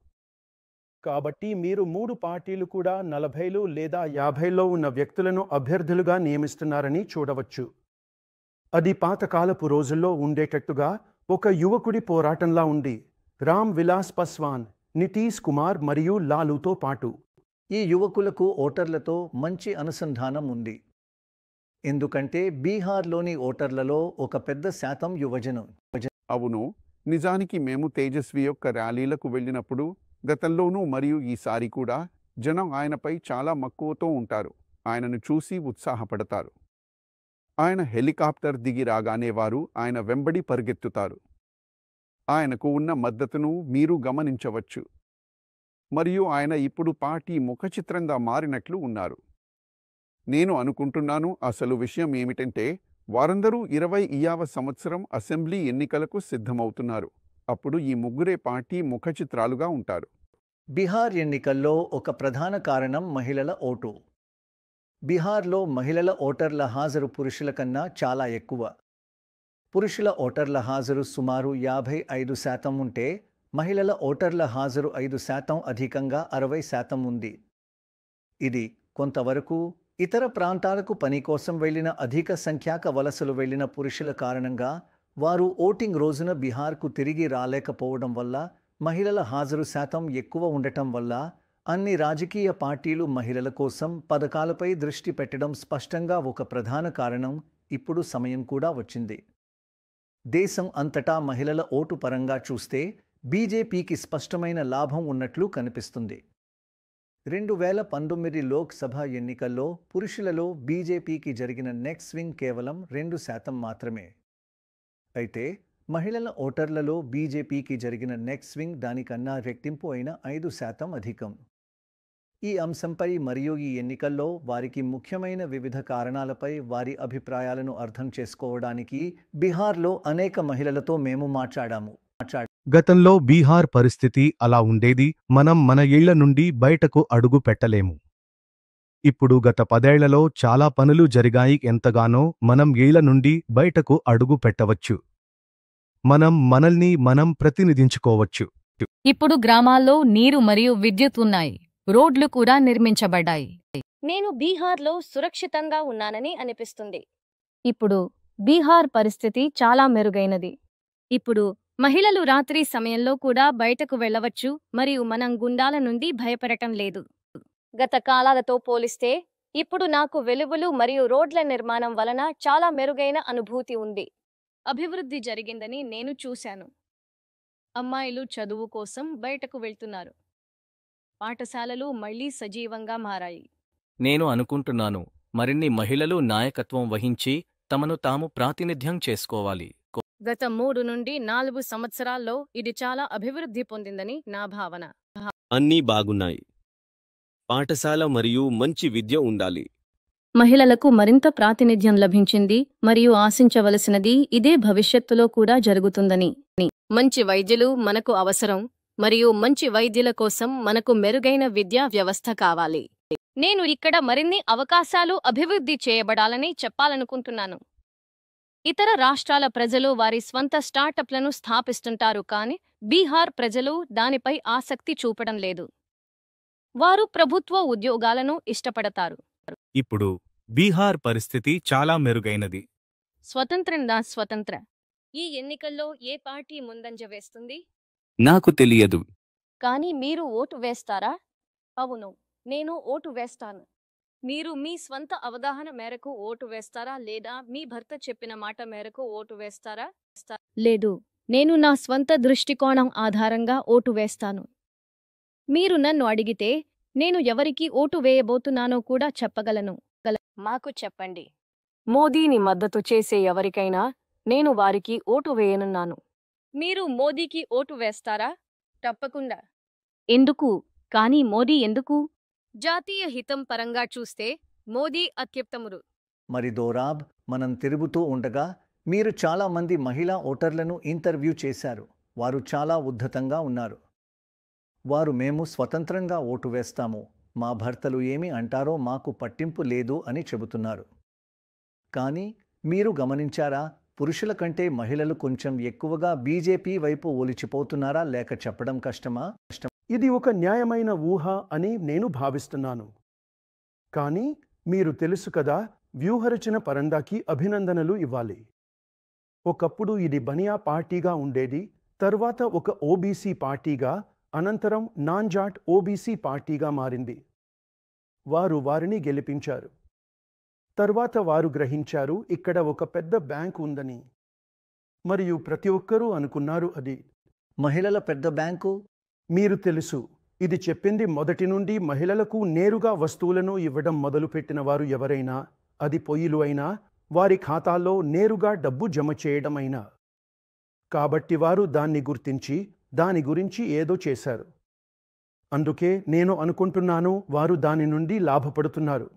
కాబట్టి మీరు 3 పార్టీలు కూడా 40 లేదా 50లో ఉన్న వ్యక్తులను అభ్యర్థులుగా నియమిస్తున్నారని చూడవచ్చు. అది పాతకాలపు రోజుల్లో ఉండేటట్టుగా ఒక యువకుడి పోరాటంలా ఉంది. రామ్ విలాస్ పాస్వాన్, నితీష్ కుమార్ మరియు లాలూతో పాటు. ఈ యువకులకు ఓటర్లతో మంచి అనుసంధానం ఉంది. ఎందుకంటే బీహార్లోని ఓటర్లలో ఒక పెద్ద శాతం యువజనం. అవును, నిజానికి మేము తేజస్వి యొక్క ర్యాలీలకు వెళ్ళినప్పుడు గతంలోనూ మరియు ఈసారి కూడా జనం ఆయనపై చాలా మక్కువతో ఉంటారు. ఆయనను చూసి ఉత్సాహపడతారు. ఆయన హెలికాప్టర్ దిగి రాగానే వారు ఆయన వెంబడి పరిగెత్తుతారు. ఆయనకు ఉన్న మద్దతును మీరు గమనించవచ్చు. మరియు ఆయన ఇప్పుడు పార్టీ ముఖచిత్రంగా మారినట్లు ఉన్నారు. నేను అనుకుంటున్నాను అసలు విషయం ఏమిటంటే వారందరూ 20వ సంవత్సరం అసెంబ్లీ ఎన్నికలకు సిద్ధమవుతున్నారు. అప్పుడు ఈ ముగ్గురే పార్టీ ముఖచిత్రాలుగా ఉంటారు. బీహార్ ఎన్నికల్లో ఒక ప్రధాన కారణం మహిళల ఓటు. బీహార్లో మహిళల ఓటర్ల హాజరు పురుషుల కన్నా చాలా ఎక్కువ. పురుషుల ఓటర్ల హాజరు సుమారు 55% ఉంటే మహిళల ఓటర్ల హాజరు 5% అధికంగా 60% ఉంది. ఇది కొంతవరకు ఇతర ప్రాంతాలకు పని కోసం వెళ్లిన అధిక సంఖ్యాక వలసలు వెళ్లిన పురుషుల కారణంగా వారు ఓటింగ్ రోజున బీహార్కు తిరిగి రాలేకపోవడం వల్ల, మహిళల హాజరు శాతం ఎక్కువ ఉండటం వల్ల అన్ని రాజకీయ పార్టీలు మహిళల కోసం పథకాలపై దృష్టి పెట్టడం స్పష్టంగా ఒక ప్రధాన కారణం. ఇప్పుడు సమయం కూడా వచ్చింది. దేశం అంతటా మహిళల ఓటు పరంగా చూస్తే బీజేపీకి స్పష్టమైన లాభం ఉన్నట్లు కనిపిస్తుంది. 2019 లోక్సభ ఎన్నికల్లో పురుషులలో బీజేపీకి జరిగిన నెట్ స్వింగ్ కేవలం 2% మాత్రమే. అయితే మహిళల ఓటర్లలో బీజేపీకి జరిగిన నెట్ స్వింగ్ దానికన్నా రెట్టింపు అయిన 5% అధికం. ఈ అంశంపై మరియు ఈ ఎన్నికల్లో వారికి ముఖ్యమైన వివిధ కారణాలపై వారి అభిప్రాయాలను అర్థం చేసుకోవడానికి బీహార్లో అనేక మహిళలతో మేము మాట్లాడాము. గతంలో బీహార్ పరిస్థితి అలా ఉండేది. మనం మన ఇళ్ల నుండి బయటకు అడుగు పెట్టలేము. ఇప్పుడు గత 10 ఏళ్లలో చాలా పనులు జరిగాయి. ఎంతగానో మనం ఇళ్ల నుండి బయటకు అడుగు పెట్టవచ్చు. మనల్ని మనం ప్రతినిధించుకోవచ్చు. ఇప్పుడు గ్రామాల్లో నీరు మరియు విద్యుత్ ఉన్నాయి. రోడ్లు కూడా నిర్మించబడ్డాయి. నేను బీహార్లో సురక్షితంగా ఉన్నానని అనిపిస్తుంది. ఇప్పుడు బీహార్ పరిస్థితి చాలా మెరుగైనది. ఇప్పుడు మహిళలు రాత్రి సమయంలో కూడా బయటకు వెళ్ళవచ్చు మరియు మనం గుండాల నుండి భయపడటం లేదు. గత కాలాలతో పోలిస్తే ఇప్పుడు నాకు వెలుగులు మరియు రోడ్ల నిర్మాణం వలన చాలా మెరుగైన అనుభూతి ఉంది. అభివృద్ధి జరిగిందని నేను చూశాను. అమ్మాయిలు చదువు కోసం బయటకు వెళ్తున్నారు. పాఠశాలలు మళ్లీ సజీవంగా మారాయి. నేను అనుకుంటున్నాను మరిన్ని మహిళలు నాయకత్వం వహించి తమను తాము ప్రాతినిధ్యం చేసుకోవాలి. గత 3 నుండి 4 సంవత్సరాల్లో ఇది చాలా అభివృద్ధి పొందిందని నా భావన. అన్నీ బాగున్నాయి. పాఠశాల మరియు మంచి విద్య ఉండాలి. మహిళలకు మరింత ప్రాతినిధ్యం లభించింది మరియు ఆశించవలసినది ఇదే భవిష్యత్తులో కూడా జరుగుతుందని. మంచి వైద్యులు మనకు అవసరం మరియు మంచి వైద్యుల కోసం మనకు మెరుగైన విద్యా వ్యవస్థ కావాలి. నేను ఇక్కడ మరిన్ని అవకాశాలు అభివృద్ధి చేయబడాలని చెప్పాలనుకుంటున్నాను. ఇతర రాష్ట్రాల ప్రజలు వారి స్వంత స్టార్టప్లను స్థాపిస్తుంటారు కానీ బీహార్ ప్రజలు దానిపై ఆసక్తి చూపడం లేదు. వారు ప్రభుత్వ ఉద్యోగాలను ఇష్టపడతారు. ఇప్పుడు బీహార్ పరిస్థితి చాలా మెరుగైనది. స్వతంత్ర ఈ ఎన్నికల్లో ఏ పార్టీ ముందంజ వేస్తుంది? నాకు తెలియదు. కానీ మీరు ఓటు వేస్తారా? అవును, నేను ఓటు వేస్తాను. మీరు మీ స్వంత అవగాహన మేరకు ఓటు వేస్తారా లేదా మీ భర్త చెప్పిన మాట మేరకు ఓటు వేస్తారా? లేదు, నేను నా స్వంత దృష్టికోణం ఆధారంగా ఓటు వేస్తాను. మీరు నన్ను అడిగితే నేను ఎవరికి ఓటు వేయబోతున్నానో కూడా చెప్పగలను. మాకు చెప్పండి. మోదీని మద్దతు చేసే ఎవరికైనా నేను వారికి ఓటు వేయనున్నాను. మీరు మోదీకి ఓటు వేస్తారా? తప్పకుండా. ఎందుకు? కానీ మోదీ ఎందుకు? జాతీయ హితం పరంగా చూస్తే మోదీ అత్యుత్తముడు. మరి దోరాబ్, మనం తిరుగుతూ ఉండగా మీరు చాలా మంది మహిళా ఓటర్లను ఇంటర్వ్యూ చేశారు. వారు చాలా ఉద్ధతంగా ఉన్నారు. వారు మేము స్వతంత్రంగా ఓటు వేస్తాము, మా భర్తలు ఏమి అంటారో మాకు పట్టింపు లేదు అని చెబుతున్నారు. కానీ మీరు గమనించారా, పురుషుల కంటే మహిళలు కొంచెం ఎక్కువగా బీజేపీ వైపు ఒలిచిపోతున్నారా లేక చెప్పడం కష్టమా? ఇది ఒక న్యాయమైన ఊహ అని నేను భావిస్తున్నాను. కానీ మీరు తెలుసు కదా, వ్యూహరచన పరందాకి అభినందనలు ఇవ్వాలి. ఒకప్పుడు ఇది బనియా పార్టీగా ఉండేది, తర్వాత ఒక ఓబీసీ పార్టీగా, అనంతరం నాన్జాట్ ఓబీసీ పార్టీగా మారింది. వారు వారిని గెలిపించారు. తర్వాత వారు గ్రహించారు ఇక్కడ ఒక పెద్ద బ్యాంక్ ఉందని. మరియు ప్రతి ఒక్కరూ అనుకున్నారు అది మహిళల పెద్ద బ్యాంకు. మీరు తెలుసు, ఇది చెప్పింది మొదటి నుండి మహిళలకు నేరుగా వస్తువులను ఇవ్వడం మొదలుపెట్టిన వారు ఎవరైనా, అది పొయ్యిలు అయినా, వారి ఖాతాల్లో నేరుగా డబ్బు జమ చేయడమైనా. కాబట్టి వారు దాన్ని గుర్తించి దాని గురించి ఏదో చేశారు. అందుకే నేను అనుకుంటున్నాను వారు దాని నుండి లాభపడుతున్నారు.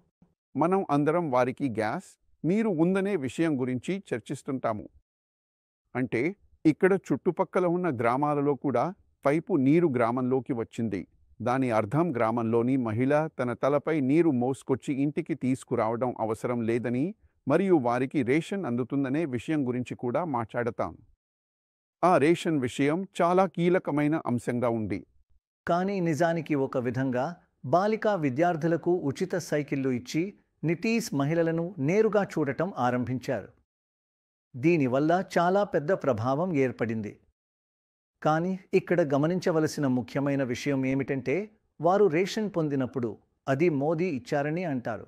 మనం అందరం వారికి గ్యాస్, నీరు ఉందనే విషయం గురించి చర్చిస్తుంటాము. అంటే ఇక్కడ చుట్టుపక్కల ఉన్న గ్రామాలలో కూడా పైపు నీరు గ్రామంలోకి వచ్చింది. దాని అర్థం గ్రామంలోని మహిళ తన తలపై నీరు మోసుకొచ్చి ఇంటికి తీసుకురావడం అవసరం లేదని, మరియు వారికి రేషన్ అందుతుందనే విషయం గురించి కూడా మాట్లాడతాం. ఆ రేషన్ విషయం చాలా కీలకమైన అంశంగా ఉంది. కానీ నిజానికి ఒక విధంగా బాలికా విద్యార్థులకు ఉచిత సైకిళ్లు ఇచ్చి నితీశ్ మహిళలను నేరుగా చూడటం ఆరంభించారు. దీనివల్ల చాలా పెద్ద ప్రభావం ఏర్పడింది. కానీ ఇక్కడ గమనించవలసిన ముఖ్యమైన విషయం ఏమిటంటే, వారు రేషన్ పొందినప్పుడు అది మోదీ ఇచ్చారని అంటారు.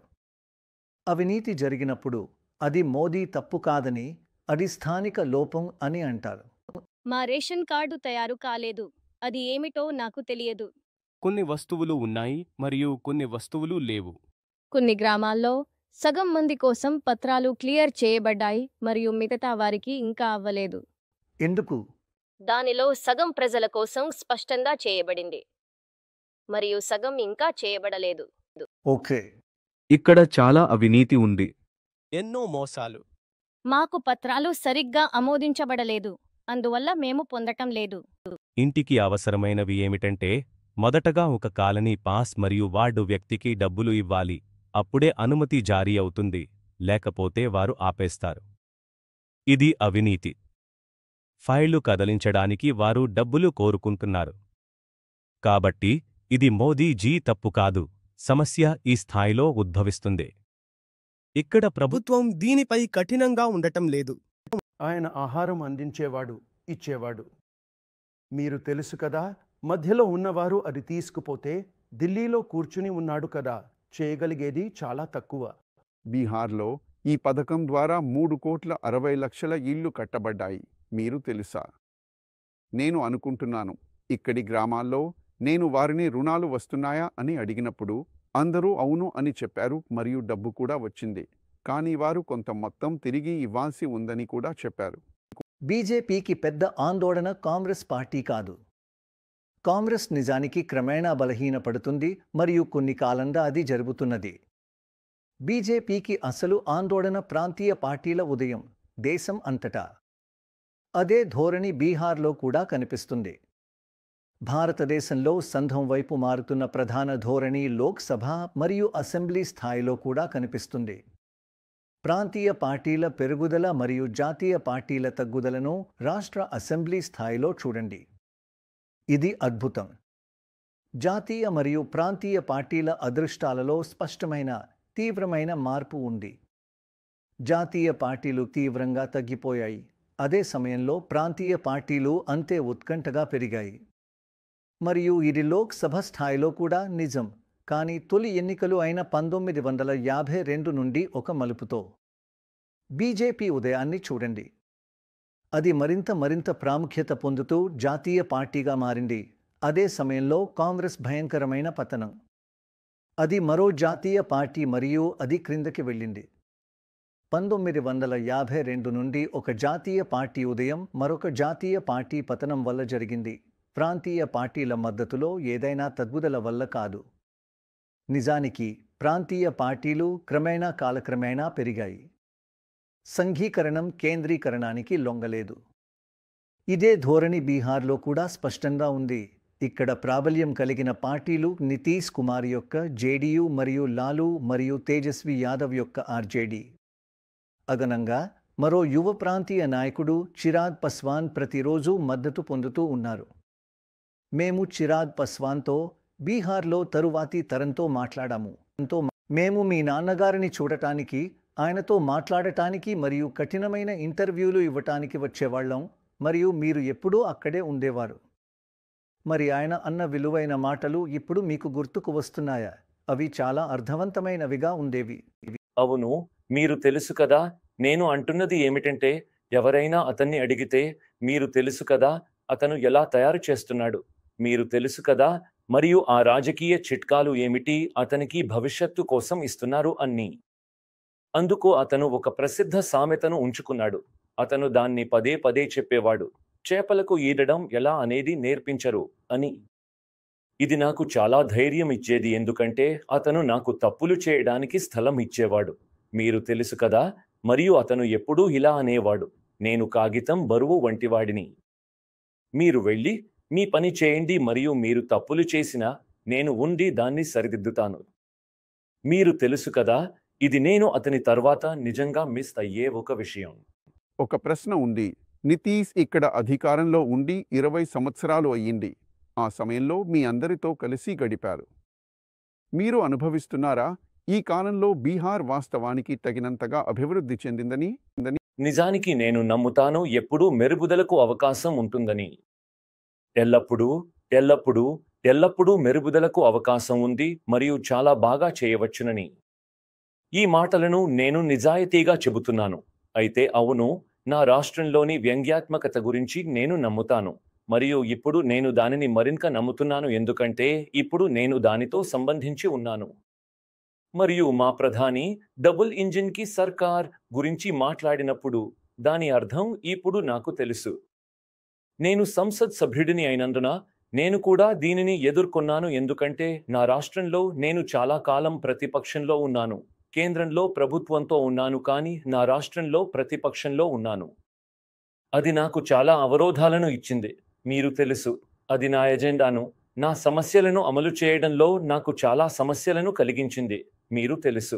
అవినీతి జరిగినప్పుడు అది మోదీ తప్పు కాదని, అది స్థానిక లోపం అని అంటారు. మా రేషన్ కార్డు తయారు కాలేదు, అది ఏమిటో నాకు తెలియదు. కొన్ని వస్తువులు ఉన్నాయి మరియు కొన్ని వస్తువులు లేవు. కొన్ని గ్రామాల్లో సగం మంది కోసం పత్రాలు క్లియర్ చేయబడ్డాయి మరియు మిగతా వారికి ఇంకా అవ్వలేదు. ఎందుకు? దానిలో సగం ప్రజల కోసం స్పష్టంగా చేయబడింది మరియు సగం ఇంకా చేయబడలేదు. ఓకే. ఇక్కడ చాలా అవినీతి ఉంది. ఎన్నో మోసాలు. మాకు పత్రాలు సరిగ్గా ఆమోదించబడలేదు, అందువల్ల మేము పొందటం లేదు. ఇంటికి అవసరమైనవి ఏమిటంటే, మొదటగా ఒక కాలనీ పాస్ మరియు వార్డు వ్యక్తికి డబ్బులు ఇవ్వాలి, అప్పుడే అనుమతి జారీ అవుతుంది, లేకపోతే వారు ఆపేస్తారు. ఇది అవినీతి. ఫైళ్లు కదలించడానికి వారు డబ్బులు కోరుకుంటున్నారు. కాబట్టి ఇది మోదీజీ తప్పు కాదు, సమస్య ఈ స్థాయిలో ఉద్భవిస్తుంది. ఇక్కడ ప్రభుత్వం దీనిపై కఠినంగా ఉండటం లేదు. ఆయన ఆహారం అందించేవాడు, ఇచ్చేవాడు. మీరు తెలుసు కదా, మధ్యలో ఉన్నవారు అది తీసుకుపోతే ఢిల్లీలో కూర్చుని ఉన్నాడు కదా, చేయగలిగేది చాలా తక్కువ. బీహార్లో ఈ పథకం ద్వారా 3,60,00,000 ఇళ్లు కట్టబడ్డాయి. మీరు తెలుసా? నేను అనుకుంటున్నాను, ఇక్కడి గ్రామాల్లో నేను వారిని రుణాలు వస్తున్నాయా అని అడిగినప్పుడు అందరూ అవును అని చెప్పారు మరియు డబ్బు కూడా వచ్చింది. కానీ వారు కొంత మొత్తం తిరిగి ఇవ్వాల్సి ఉందని కూడా చెప్పారు. బీజేపీకి పెద్ద ఆందోళన కాంగ్రెస్ పార్టీ కాదు. కాంగ్రెస్ నిజానికి క్రమేణా బలహీనపడుతుంది మరియు కొన్ని కాలంగా అది జరుగుతున్నది. బీజేపీకి అసలు ఆందోళన ప్రాంతీయ పార్టీల ఉదయం, దేశం అంతటా. అదే ధోరణి బీహార్లో కూడా కనిపిస్తుంది. భారతదేశంలో సంఘం వైపు మారుతున్న ప్రధాన ధోరణి లోక్సభ మరియు అసెంబ్లీ స్థాయిలో కూడా కనిపిస్తుంది. ప్రాంతీయ పార్టీల పెరుగుదల మరియు జాతీయ పార్టీల తగ్గుదలను రాష్ట్ర అసెంబ్లీ స్థాయిలో చూడండి. ఇది అద్భుతం. జాతీయ మరియు ప్రాంతీయ పార్టీల అదృష్టాలలో స్పష్టమైన, తీవ్రమైన మార్పు ఉంది. జాతీయ పార్టీలు తీవ్రంగా తగ్గిపోయాయి, అదే సమయంలో ప్రాంతీయ పార్టీలు అంతే ఉత్కంఠగా పెరిగాయి. మరియు ఇది లోక్సభ స్థాయిలో కూడా నిజం. కానీ తొలి ఎన్నికలు అయిన 1952 నుండి ఒక మలుపుతో బీజేపీ ఉదయాన్ని చూడండి. అది మరింత ప్రాముఖ్యత పొందుతూ జాతీయ పార్టీగా మారింది. అదే సమయంలో కాంగ్రెస్ భయంకరమైన పతనం. అది మరో జాతీయ పార్టీ మరియు అది క్రిందకి వెళ్ళింది. 1952 నుండి ఒక జాతీయ పార్టీ ఉదయం మరొక జాతీయ పార్టీ పతనం వల్ల జరిగింది. ప్రాంతీయ పార్టీల మద్దతులో ఏదైనా తగ్గుదల వల్ల కాదు. నిజానికి ప్రాంతీయ పార్టీలు క్రమేణా కాలక్రమేణా పెరిగాయి. సంఘీకరణం కేంద్రీకరణానికి లొంగలేదు. ఇదే ధోరణి బీహార్లో కూడా స్పష్టంగా ఉంది. ఇక్కడ ప్రాబల్యం కలిగిన పార్టీలు నితీశ్ కుమార్ యొక్క జేడీయూ మరియు లాలూ మరియు తేజస్వి యాదవ్ యొక్క ఆర్జేడీ. అదనంగా మరో యువ ప్రాంతీయ నాయకుడు చిరాగ్ పస్వాన్ ప్రతిరోజు మద్దతు పొందుతూ ఉన్నారు. మేము చిరాగ్ పస్వాన్తో బీహార్లో తరువాతి తరంతో మాట్లాడాము. మేము మీ నాన్నగారిని చూడటానికి, ఆయనతో మాట్లాడటానికి మరియు కఠినమైన ఇంటర్వ్యూలు ఇవ్వటానికి వచ్చేవాళ్ళం మరియు మీరు ఎప్పుడూ అక్కడే ఉండేవారు. మరి ఆయన అన్న విలువైన మాటలు ఇప్పుడు మీకు గుర్తుకు వస్తున్నాయా? అవి చాలా అర్థవంతమైనవిగా ఉండేవి. అవును, మీరు తెలుసు కదా, నేను అంటున్నది ఏమిటంటే, ఎవరైనా అతన్ని అడిగితే, మీరు తెలుసు కదా అతను ఎలా తయారు చేస్తున్నాడు, మీరు తెలుసు కదా, మరియు ఆ రాజకీయ చిట్కాలు ఏమిటి అతనికి భవిష్యత్తు కోసం ఇస్తున్నారు అన్ని. అందుకు అతను ఒక ప్రసిద్ధ సామెతను ఉంచుకున్నాడు. అతను దాన్ని పదే పదే చెప్పేవాడు, చేపలకు ఈదడం ఎలా అనేది నేర్పించరు అని. ఇది నాకు చాలా ధైర్యం ఇచ్చేది, ఎందుకంటే అతను నాకు తప్పులు చేయడానికి స్థలం ఇచ్చేవాడు. మీరు తెలుసు కదా, మరియు అతను ఎప్పుడూ ఇలా అనేవాడు, నేను కాగితం బరువు వంటివాడిని. మీరు వెళ్ళి మీ పని చేయండి మరియు మీరు తప్పులు చేసినా నేను ఉండి దాన్ని సరిదిద్దుతాను. మీరు తెలుసు కదా, ఇది నేను అతని తర్వాత నిజంగా మిస్ అయ్యే ఒక విషయం. ఒక ప్రశ్న ఉంది. నితీశ్ ఇక్కడ అధికారంలో ఉండి 20 సంవత్సరాలు అయ్యింది. ఆ సమయంలో మీ అందరితో కలిసి గడిపారు. మీరు అనుభవిస్తున్నారా ఈ కాలంలో బీహార్ వాస్తవానికి తగినంతగా అభివృద్ధి చెందిందని? నిజానికి నేను నమ్ముతాను ఎప్పుడూ మెరుగుదలకు అవకాశం ఉంటుందని. ఎల్లప్పుడూ ఎల్లప్పుడూ ఎల్లప్పుడూ మెరుగుదలకు అవకాశం ఉంది మరియు చాలా బాగా చేయవచ్చునని. ఈ మాటలను నేను నిజాయితీగా చెబుతున్నాను. అయితే అవును, నా రాష్ట్రంలోని వ్యంగ్యాత్మకత గురించి నేను నమ్ముతాను మరియు ఇప్పుడు నేను దానిని మరింత నమ్ముతున్నాను, ఎందుకంటే ఇప్పుడు నేను దానితో సంబంధించి ఉన్నాను. మరియు మా ప్రధాని డబుల్ ఇంజిన్కి సర్కార్ గురించి మాట్లాడినప్పుడు దాని అర్థం ఇప్పుడు నాకు తెలుసు. నేను సంసద్ సభ్యుడిని అయినందున నేను కూడా దీనిని ఎదుర్కొన్నాను, ఎందుకంటే నా రాష్ట్రంలో నేను చాలా కాలం ప్రతిపక్షంలో ఉన్నాను. కేంద్రంలో ప్రభుత్వంతో ఉన్నాను, కానీ నా రాష్ట్రంలో ప్రతిపక్షంలో ఉన్నాను. అది నాకు చాలా అవరోధాలను ఇచ్చింది. మీరు తెలుసు, అది నా ఎజెండాను, నా సమస్యలను అమలు చేయడంలో నాకు చాలా సమస్యలను కలిగించింది. మీరు తెలుసు.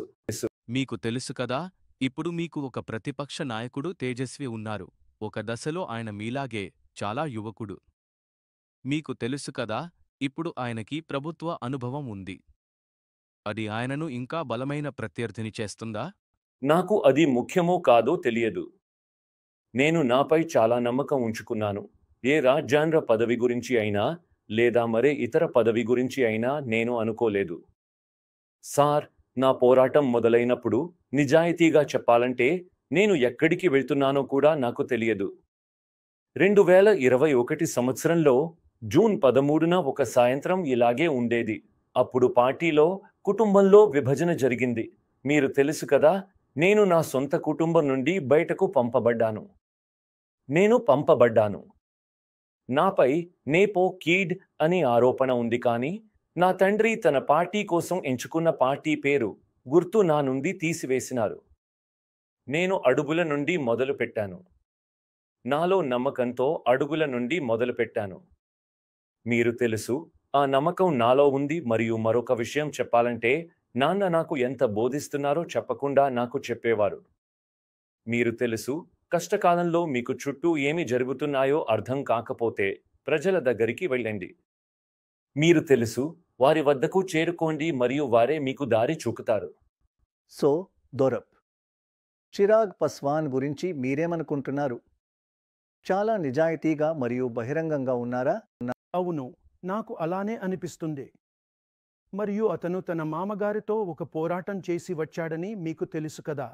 మీకు తెలుసు కదా, ఇప్పుడు మీకు ఒక ప్రతిపక్ష నాయకుడు తేజస్వి ఉన్నారు. ఒక దశలో ఆయన మీలాగే చాలా యువకుడు. మీకు తెలుసు కదా, ఇప్పుడు ఆయనకి ప్రభుత్వ అనుభవం ఉంది. అది ఆయనను ఇంకా బలమైన ప్రత్యర్థిని చేస్తుందా? నాకు అది ముఖ్యమో కాదో తెలియదు. నేను నాపై చాలా నమ్మకం ఉంచుకున్నాను. ఏ రాజ్యాంగ పదవి గురించి అయినా లేదా మరే ఇతర పదవి గురించి అయినా నేను అనుకోలేదు. సార్, నా పోరాటం మొదలైనప్పుడు నిజాయితీగా చెప్పాలంటే నేను ఎక్కడికి వెళ్తున్నానో కూడా నాకు తెలియదు. 2021 సంవత్సరంలో జూన్ 13న ఒక సాయంత్రం ఇలాగే ఉండేది. అప్పుడు పార్టీలో, కుటుంబంలో విభజన జరిగింది. మీరు తెలుసు కదా, నేను నా సొంత కుటుంబం నుండి బయటకు పంపబడ్డాను. నాపై నేపో కిడ్ అని ఆరోపణ ఉంది, కానీ నా తండ్రి తన పార్టీ కోసం ఎంచుకున్న పార్టీ పేరు, గుర్తు నా నుండి తీసివేసినారు. నేను అడుగుల నుండి మొదలుపెట్టాను. నాలో నమ్మకంతో అడుగుల నుండి మొదలుపెట్టాను. మీరు తెలుసు, ఆ నమ్మకం నాలో ఉంది. మరియు మరొక విషయం చెప్పాలంటే, నాన్న నాకు ఎంత బోధిస్తున్నారో చెప్పకుండా నాకు చెప్పేవారు. మీరు తెలుసు, కష్టకాలంలో మీకు చుట్టూ ఏమి జరుగుతున్నాయో అర్థం కాకపోతే ప్రజల దగ్గరికి వెళ్ళండి. మీరు తెలుసు, వారి వద్దకు చేరుకోండి మరియు వారే మీకు దారి చూపుతారు. సో దొరప్, చిరాగ్ పస్వాన్ గురించి మీరేమనుకుంటున్నారు? చాలా నిజాయితీగా మరియు బహిరంగంగా ఉన్నారా? అవును, నాకు అలానే అనిపిస్తుంది. మరియు అతను తన మామగారితో ఒక పోరాటం చేసి వచ్చాడని మీకు తెలుసు కదా.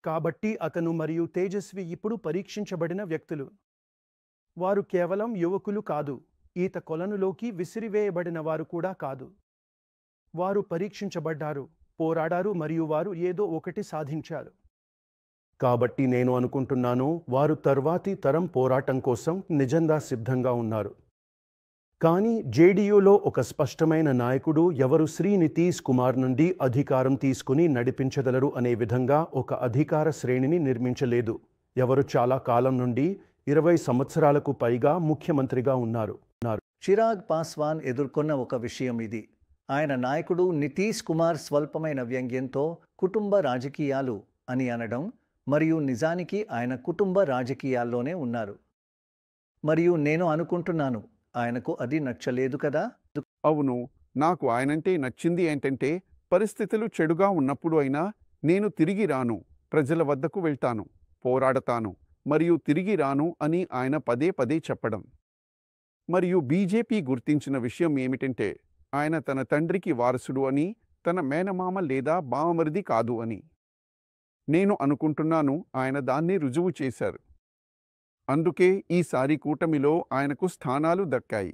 కాబట్టి అతను మరియు తేజస్వి ఇప్పుడు పరీక్షించబడిన వ్యక్తులు. వారు కేవలం యువకులు కాదు, ఈత కొలనులోకి విసిరివేయబడిన వారు కూడా కాదు. వారు పరీక్షించబడ్డారు, పోరాడారు మరియు వారు ఏదో ఒకటి సాధించారు. కాబట్టి నేను అనుకుంటున్నాను వారు తర్వాతి తరం పోరాటం కోసం నిజంగా సిద్ధంగా ఉన్నారు. కానీ జేడీయూలో ఒక స్పష్టమైన నాయకుడు ఎవరు శ్రీ నితీష్ కుమార్ నుండి అధికారం తీసుకుని నడిపించగలరు అనే విధంగా ఒక అధికార శ్రేణిని నిర్మించలేదు. ఎవరు చాలా కాలం నుండి 20 సంవత్సరాలకు పైగా ముఖ్యమంత్రిగా ఉన్నారు. చిరాగ్ పాస్వాన్ ఎదుర్కొన్న ఒక విషయం ఇది. ఆయన నాయకుడు నితీష్ కుమార్ స్వల్పమైన వ్యంగ్యంతో కుటుంబ రాజకీయాలు అని అనడం, మరియు నిజానికి ఆయన కుటుంబ రాజకీయాల్లోనే ఉన్నారు. మరియు నేను అనుకుంటున్నాను ఆయనకు అది నచ్చలేదు కదా. అవును, నాకు ఆయనంటే నచ్చింది ఏంటంటే పరిస్థితులు చెడుగా ఉన్నప్పుడు అయినా నేను తిరిగి రాను, ప్రజల వద్దకు వెళ్తాను, పోరాడతాను మరియు తిరిగి రాను అని ఆయన పదే పదే చెప్పడం. మరియు బీజేపీ గుర్తించిన విషయం ఏమిటంటే ఆయన తన తండ్రికి వారసుడు అని, తన మేనమామ లేదా బావమరిది కాదు అని. నేను అనుకుంటున్నాను ఆయన దాన్ని రుజువు చేశారు. అందుకే ఈసారి కూటమిలో ఆయనకు స్థానాలు దక్కాయి.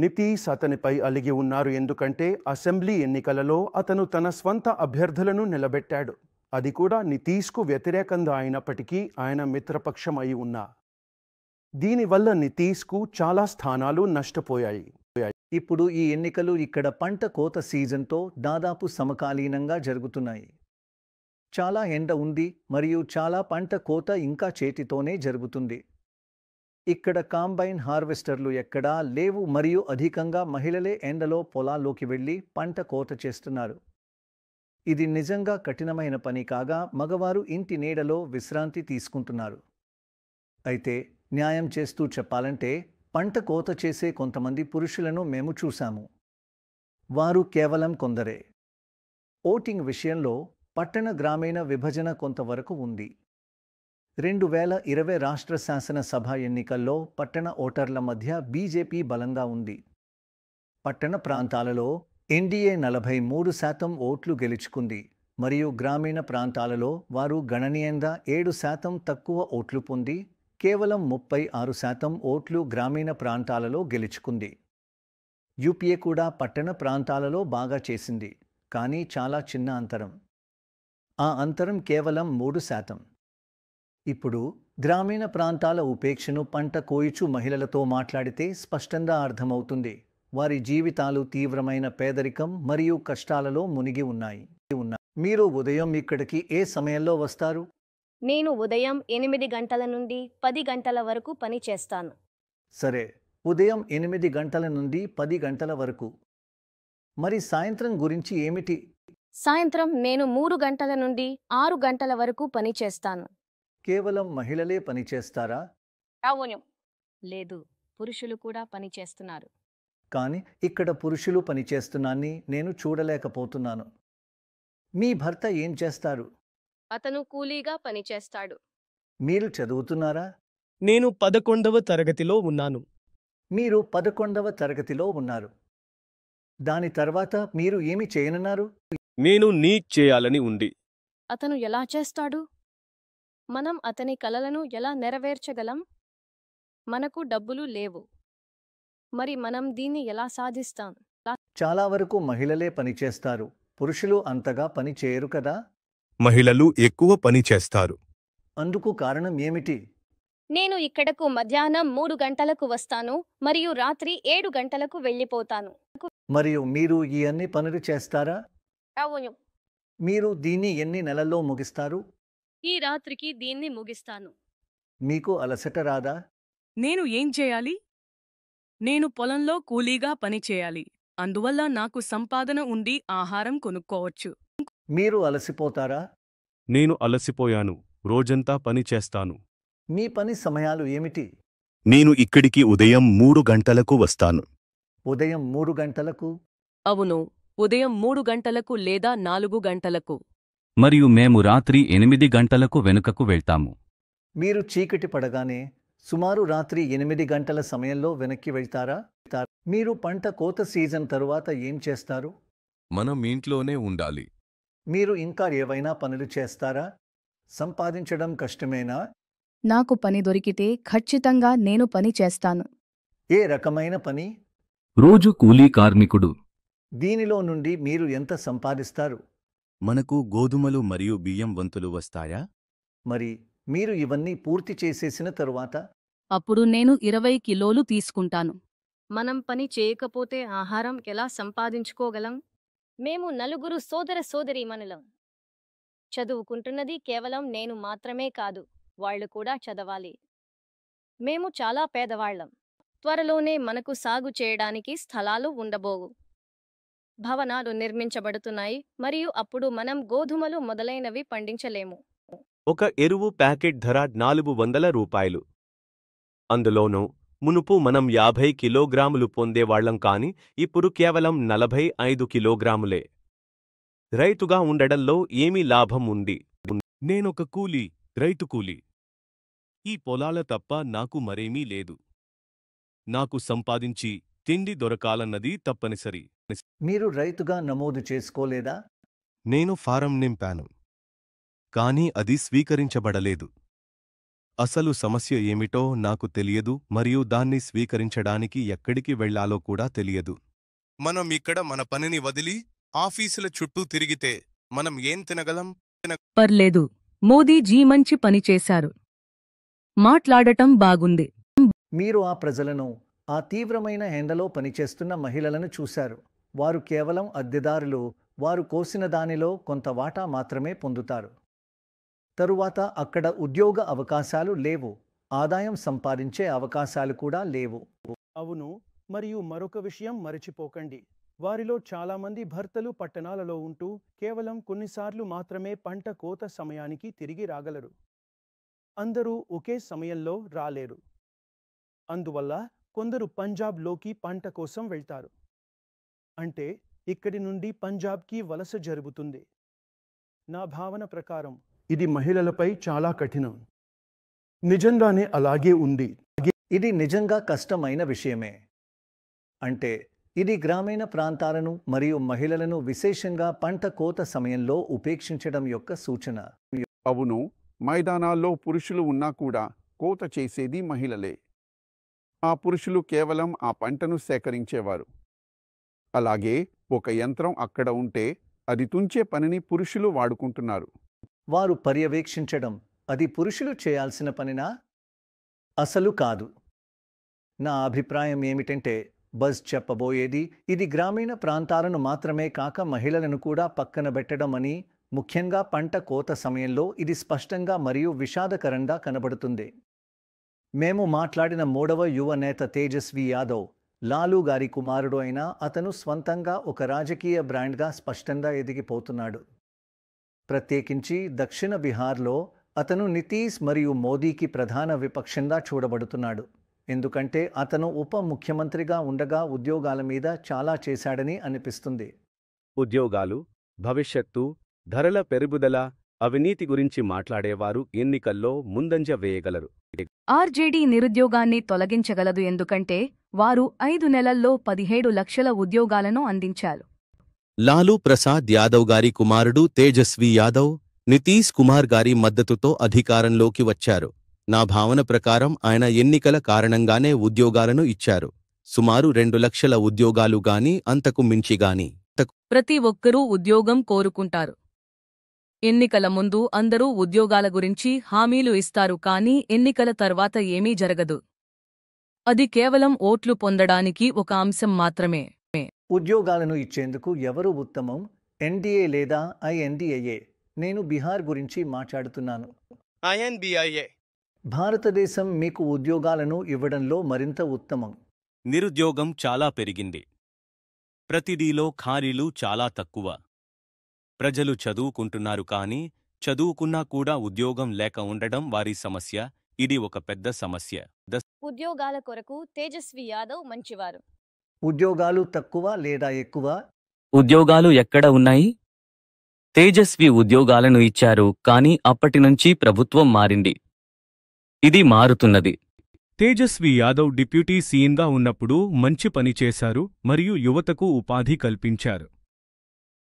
నితీష్ అతనిపై అలిగి ఉన్నారు ఎందుకంటే అసెంబ్లీ ఎన్నికలలో అతను తన స్వంత అభ్యర్థులను నిలబెట్టాడు. అది కూడా నితీష్కు వ్యతిరేకంగా అయినప్పటికీ ఆయన మిత్రపక్షం అయి ఉన్నా. దీనివల్ల నితీష్కు చాలా స్థానాలు నష్టపోయాయి. ఇప్పుడు ఈ ఎన్నికలు ఇక్కడ పంట కోత సీజన్తో దాదాపు సమకాలీనంగా జరుగుతున్నాయి. చాలా ఎండ ఉంది మరియు చాలా పంట కోత ఇంకా చేతితోనే జరుగుతుంది. ఇక్కడ కాంబైన్ హార్వెస్టర్లు ఎక్కడా లేవు మరియు అధికంగా మహిళలే ఎండలో పొలాల్లోకి వెళ్లి పంట కోత చేస్తున్నారు. ఇది నిజంగా కఠినమైన పని కాగా మగవారు ఇంటి నీడలో విశ్రాంతి తీసుకుంటున్నారు. అయితే న్యాయం చేస్తూ చెప్పాలంటే పంట కోత చేసే కొంతమంది పురుషులను మేము చూశాము. వారు కేవలం కొందరే. ఓటింగ్ విషయంలో పట్టణ గ్రామీణ విభజన కొంతవరకు ఉంది. 2020 రాష్ట్ర శాసనసభ ఎన్నికల్లో పట్టణ ఓటర్ల మధ్య బీజేపీ బలంగా ఉంది. పట్టణ ప్రాంతాలలో ఎన్డీఏ 43% ఓట్లు గెలుచుకుంది మరియు గ్రామీణ ప్రాంతాలలో వారు గణనీయంగా 7% తక్కువ ఓట్లు పొంది కేవలం 36% ఓట్లు గ్రామీణ ప్రాంతాలలో గెలుచుకుంది. యూపీఏ కూడా పట్టణ ప్రాంతాలలో బాగా చేసింది, కానీ చాలా చిన్న అంతరం. ఆ అంతరం కేవలం 3%. ఇప్పుడు గ్రామీణ ప్రాంతాల ఉపేక్షను పంట కోయిచు మహిళలతో మాట్లాడితే స్పష్టంగా అర్థమవుతుంది. వారి జీవితాలు తీవ్రమైన పేదరికం మరియు కష్టాలలో మునిగి ఉన్నాయి. మీరు ఉదయం ఇక్కడికి ఏ సమయంలో వస్తారు? నేను ఉదయం 8 గంటల నుండి 10 గంటల వరకు పని చేస్తాను. సరే, ఉదయం 8 గంటల నుండి 10 గంటల వరకు. మరి సాయంత్రం గురించి ఏమిటి? సాయంత్రం నేను 3 గంటల నుండి 6 గంటల వరకు పని చేస్తాను. కేవలం మహిళలే పనిచేస్తారా? అవును. లేదు, పురుషులు కూడా పని చేస్తున్నారు. కానీ ఇక్కడ పురుషులు పనిచేస్తున్నాన్ని నేను చూడలేకపోతున్నాను. మీ భర్త ఏం చేస్తారు? అతను కూలీగా పనిచేస్తాడు. మీరు చదువుతున్నారా? నేను 11వ తరగతిలో ఉన్నాను. మీరు 11వ తరగతిలో ఉన్నారు. దాని తర్వాత మీరు ఏమి చేయనున్నారు? నేను నీట్ చేయాలని ఉంది. అతను ఎలా చేస్తాడు? మనం అతని కలలను ఎలా నెరవేర్చగలం? మనకు డబ్బులు లేవు. మరి మనం దీన్ని ఎలా సాధిస్తాం? చాలా వరకు మహిళలే పనిచేస్తారు. పురుషులు అంతగా పని చేయరు కదా? మహిళలు ఎక్కువ పని చేస్తారు. అందుకు కారణం ఏమిటి? నేను ఇక్కడకు మధ్యాహ్నం 3 గంటలకు వస్తాను మరియు రాత్రి 7 గంటలకు వెళ్ళిపోతాను. మరియు మీరు ఈ అన్ని పనులు చేస్తారా? అవును. మీరు దీన్ని ఎన్ని నెలల్లో ముగిస్తారు? ఈ రాత్రికి దీన్ని ముగిస్తాను. మీకు అలసట రాదా? నేను ఏం చేయాలి? నేను పొలంలో కూలీగా పనిచేయాలి. అందువల్ల నాకు సంపాదన ఉండి ఆహారం కొనుక్కోవచ్చు. మీరు అలసిపోతారా? నేను అలసిపోయాను. రోజంతా పని చేస్తాను. మీ పని సమయాలు ఏమిటి? నేను ఇక్కడికి ఉదయం 3 గంటలకు వస్తాను. ఉదయం 3 గంటలకు? అవును, ఉదయం 3 గంటలకు లేదా 4 గంటలకు. మరియు మేము రాత్రి 8 గంటలకు వెనుకకు వెళ్తాము. మీరు చీకటి పడగానే సుమారు రాత్రి 8 గంటల సమయంలో వెనక్కి వెళ్తారా? మీరు పంట కోత సీజన్ తరువాత ఏం చేస్తారు? మనం ఇంట్లోనే ఉండాలి. మీరు ఇంకా ఏవైనా పనులు చేస్తారా? సంపాదించడం కష్టమేనా? నాకు పని దొరికితే ఖచ్చితంగా నేను పని చేస్తాను. ఏ రకమైన పని? రోజు కూలీ కార్మికుడు. దీనిలో నుండి మీరు ఎంత సంపాదిస్తారు? మనకు గోధుమలు మరియు బియ్యం వంతులు వస్తాయా? మరి మీరు ఇవన్నీ పూర్తి చేసేసిన తరువాత అప్పుడు నేను 20 కిలోలు తీసుకుంటాను. మనం పని చేయకపోతే ఆహారం ఎలా సంపాదించుకోగలం? మేము నలుగురు సోదర సోదరీమణులం. చదువుకుంటున్నది కేవలం నేను మాత్రమే కాదు, వాళ్ళు కూడా చదవాలి. మేము చాలా పేదవాళ్లం. త్వరలోనే మనకు సాగు చేయడానికి స్థలాలు ఉండబోవు. భవనాలు నిర్మించబడుతున్నాయి మరియు అప్పుడు మనం గోధుమలు మొదలైనవి పండించలేము. ఒక ఎరువు ప్యాకెట్ ధర 400 రూపాయలు. అందులోనూ మునుపు మనం 50 కిలోగ్రాములు పొందేవాళ్లం కాని ఇప్పుడు కేవలం 45 కిలోగ్రాములే. రైతుగా ఉండడంలో ఏమీ లాభం ఉంది? నేనొక కూలీ, రైతు కూలీ. ఈ పొలాల తప్ప నాకు మరేమీ లేదు. నాకు సంపాదించి తిండి దొరకాలన్నది తప్పనిసరి. మీరు రైతుగా నమోదు చేసుకోలేదా? నేను ఫారం నింపాను. కానీ అది స్వీకరించబడలేదు. అసలు సమస్య ఏమిటో నాకు తెలియదు మరియు దాన్ని స్వీకరించడానికి ఎక్కడికి వెళ్లాలో కూడా తెలియదు. మనం ఇక్కడ మన పనిని వదిలి ఆఫీసుల చుట్టూ తిరిగితే మనం ఏం తినగలం? పర్లేదు, మోదీజీ మంచి పని చేశారు. మాట్లాడటం బాగుంది. మీరు ఆ ప్రజలను, ఆ తీవ్రమైన ఎండలో పనిచేస్తున్న మహిళలను చూశారు. వారు కేవలం అద్దెదారులు. వారు కోసిన దానిలో కొంత వాటా మాత్రమే పొందుతారు. తరువాత అక్కడ ఉద్యోగ అవకాశాలు లేవు, ఆదాయం సంపాదించే అవకాశాలు కూడా లేవు. అవును, మరియు మరొక విషయం మరచిపోకండి. వారిలో చాలామంది భర్తలు పట్టణాలలో ఉంటూ కేవలం కొన్నిసార్లు మాత్రమే పంట కోత సమయానికి తిరిగి రాగలరు. అందరూ ఒకే సమయంలో రాలేరు. అందువల్ల కొందరు పంజాబ్లోకి పంట కోసం వెళ్తారు. అంటే ఇక్కడి నుండి పంజాబ్కి వలస జరుగుతుంది. నా భావన ప్రకారం ఇది మహిళలపై చాలా కఠినం. నిజంగానే అలాగే ఉంది. ఇది నిజంగా కష్టమైన విషయమే. అంటే ఇది గ్రామీణ ప్రాంతాలను మరియు మహిళలను విశేషంగా పంట కోత సమయంలో ఉపేక్షించడం యొక్క సూచన. అవును, మైదానాల్లో పురుషులు ఉన్నా కూడా కోత చేసేది మహిళలే. ఆ పురుషులు కేవలం ఆ పంటను సేకరించేవారు. అలాగే ఒక యంత్రం అక్కడ ఉంటే అది తుంచే పనిని పురుషులు వాడుకుంటున్నారు. వారు పర్యవేక్షించడం అది పురుషులు చేయాల్సిన పనినా? అసలు కాదు. నా అభిప్రాయం ఏమిటంటే, బజ్ చెప్పబోయేది ఇది గ్రామీణ ప్రాంతాలను మాత్రమే కాక మహిళలను కూడా పక్కన పెట్టడం అని. ముఖ్యంగా పంట కోత సమయంలో ఇది స్పష్టంగా మరియు విషాదకరంగా కనబడుతుంది. మేము మాట్లాడిన 3వ యువ నేత తేజస్వి యాదవ్, లాలూ గారి కుమారుడు అయినా అతను స్వంతంగా ఒక రాజకీయ బ్రాండ్గా స్పష్టంగా ఎదిగిపోతున్నాడు. ప్రత్యేకించి దక్షిణ బీహార్లో అతను నితీశ్ మరియు మోదీకి ప్రధాన విపక్షంగా చూడబడుతున్నాడు. ఎందుకంటే అతను ఉప ముఖ్యమంత్రిగా ఉండగా ఉద్యోగాల మీద చాలా చేశాడని అనిపిస్తుంది. ఉద్యోగాలు, భవిష్యత్తు, ధరల పెరుగుదల, అవినీతి గురించి మాట్లాడేవారు ఎన్నికల్లో ముందంజ వేయగలరు. ఆర్జేడీ నిరుద్యోగాన్ని తొలగించగలదు ఎందుకంటే వారు 5 నెలల్లో 17 లక్షల ఉద్యోగాలను అందించారు. లాలూ ప్రసాద్ యాదవ్ గారి కుమారుడు తేజస్వి యాదవ్, నితీశ్ కుమార్ గారి మద్దతుతో అధికారంలోకి వచ్చారు. నా భావన ప్రకారం ఆయన ఎన్నికల కారణంగానే ఉద్యోగాలను ఇచ్చారు. సుమారు 2 లక్షల ఉద్యోగాలు గాని అంతకు మించిగాని. ప్రతి ఒక్కరూ ఉద్యోగం కోరుకుంటారు. ఎన్నికల ముందు అందరూ ఉద్యోగాల గురించి హామీలు ఇస్తారు కానీ ఎన్నికల తర్వాత ఏమీ జరగదు. అది కేవలం ఓట్లు పొందడానికి ఒక అంశం మాత్రమే. ఉద్యోగాలను ఇచ్చేందుకు ఎవరు ఉత్తమం? ఎన్డీఏ లేదా ఐఎన్డీఏ? నేను బీహార్ గురించి మాట్లాడుతున్నాను. ఐఎన్డీఏ. భారతదేశం మీకు ఉద్యోగాలను ఇవ్వడంలో మరింత ఉత్తమం. నిరుద్యోగం చాలా పెరిగింది. ప్రతిదీలో ఖాళీలు చాలా తక్కువ. ప్రజలు చదువుకుంటున్నారు కానీ చదువుకున్నా కూడా ఉద్యోగం లేక ఉండడం వారి సమస్య. ఇది ఒక పెద్ద సమస్య. ఉద్యోగాల కొరకు తేజస్వి యాదవ్ మంచివారు. ఉద్యోగాలు తక్కువ లేదా ఎక్కువ? ఉద్యోగాలు ఎక్కడ ఉన్నాయి? తేజస్వి ఉద్యోగాలను ఇచ్చారు కానీ అప్పటినుంచి ప్రభుత్వం మారింది. ఇది మారుతున్నది. తేజస్వి యాదవ్ డిప్యూటీ సీఎంగా ఉన్నప్పుడు మంచి పని చేశారు మరియు యువతకు ఉపాధి కల్పించారు.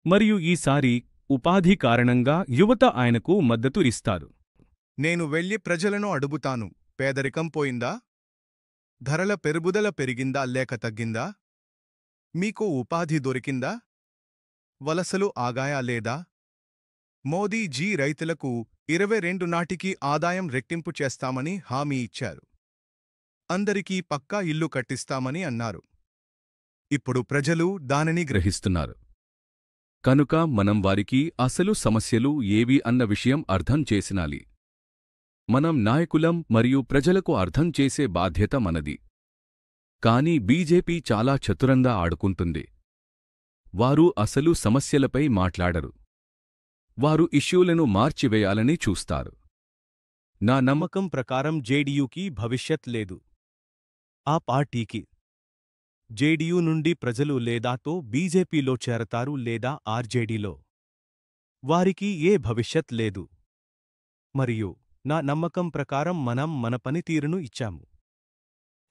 మరియు ఈసారి ఉపాధి కారణంగా యువత ఆయనకు మద్దతు ఇస్తారు. నేను వెళ్లి ప్రజలను అడుగుతాను, పేదరికం పోయిందా? ధరల పెరుగుదల పెరిగిందా లేక తగ్గిందా? మీకు ఉపాధి దొరికిందా? వలసలు ఆగాయా లేదా? మోదీజీ రైతులకు 22 నాటికి ఆదాయం రెట్టింపు చేస్తామని హామీ ఇచ్చారు. అందరికీ పక్కా ఇల్లు కట్టిస్తామని అన్నారు. ఇప్పుడు ప్రజలు దానిని గ్రహిస్తున్నారు. కనుక మనం వారికి అసలు సమస్యలు ఏవి అన్న విషయం అర్థం చేసినాలి. మనం నాయకులం మరియు ప్రజలకు అర్థం చేసే బాధ్యత మనది. కానీ బీజేపీ చాలా చతురంగా ఆడుకుంటుంది. వారు అసలు సమస్యలపై మాట్లాడరు. వారు ఇష్యూలను మార్చివేయాలని చూస్తారు. నా నమ్మకం ప్రకారం జేడీయూకి భవిష్యత్ లేదు. ఆ పార్టీకి జేడీయూ నుండి ప్రజలు లేదాతో బీజేపీలో చేరతారు లేదా ఆర్జేడీలో. వారికి ఏ భవిష్యత్ లేదు. మరియు నా నమ్మకం ప్రకారం మనం మన పనితీరును ఇచ్చాము.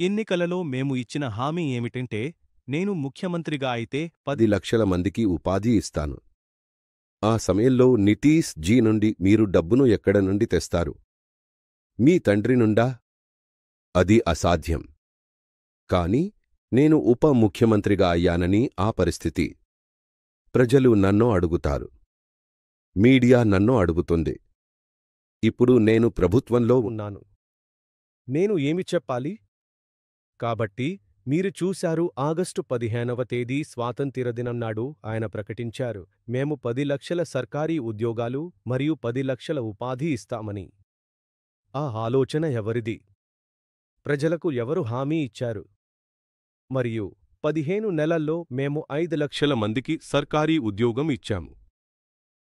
ఎన్నికలలో మేము ఇచ్చిన హామీ ఏమిటంటే, నేను ముఖ్యమంత్రిగా అయితే 10 లక్షల మందికి ఉపాధి ఇస్తాను. ఆ సమయంలో నితీశ్ జీ నుండి మీరు డబ్బును ఎక్కడ నుండి తెస్తారు? మీ తండ్రి నుండా? అది అసాధ్యం. కాని నేను ఉప ముఖ్యమంత్రిగా అయ్యానని ఆ పరిస్థితి. ప్రజలు నన్ను అడుగుతారు. మీడియా నన్ను అడుగుతుంది. ఇప్పుడు నేను ప్రభుత్వంలో ఉన్నాను. నేను ఏమి చెప్పాలి? కాబట్టి మీరు చూశారు, ఆగస్టు 15వ తేదీ స్వాతంత్ర్య దినం నాడు ఆయన ప్రకటించారు, మేము 10 లక్షల సర్కారీ ఉద్యోగాలు మరియు 10 లక్షల ఉపాధి ఇస్తామని. ఆ ఆలోచన ఎవరిది? ప్రజలకు ఎవరు హామీ ఇచ్చారు? మరియు 15 నెలల్లో మేము 5 లక్షల మందికి సర్కారీ ఉద్యోగం ఇచ్చాము.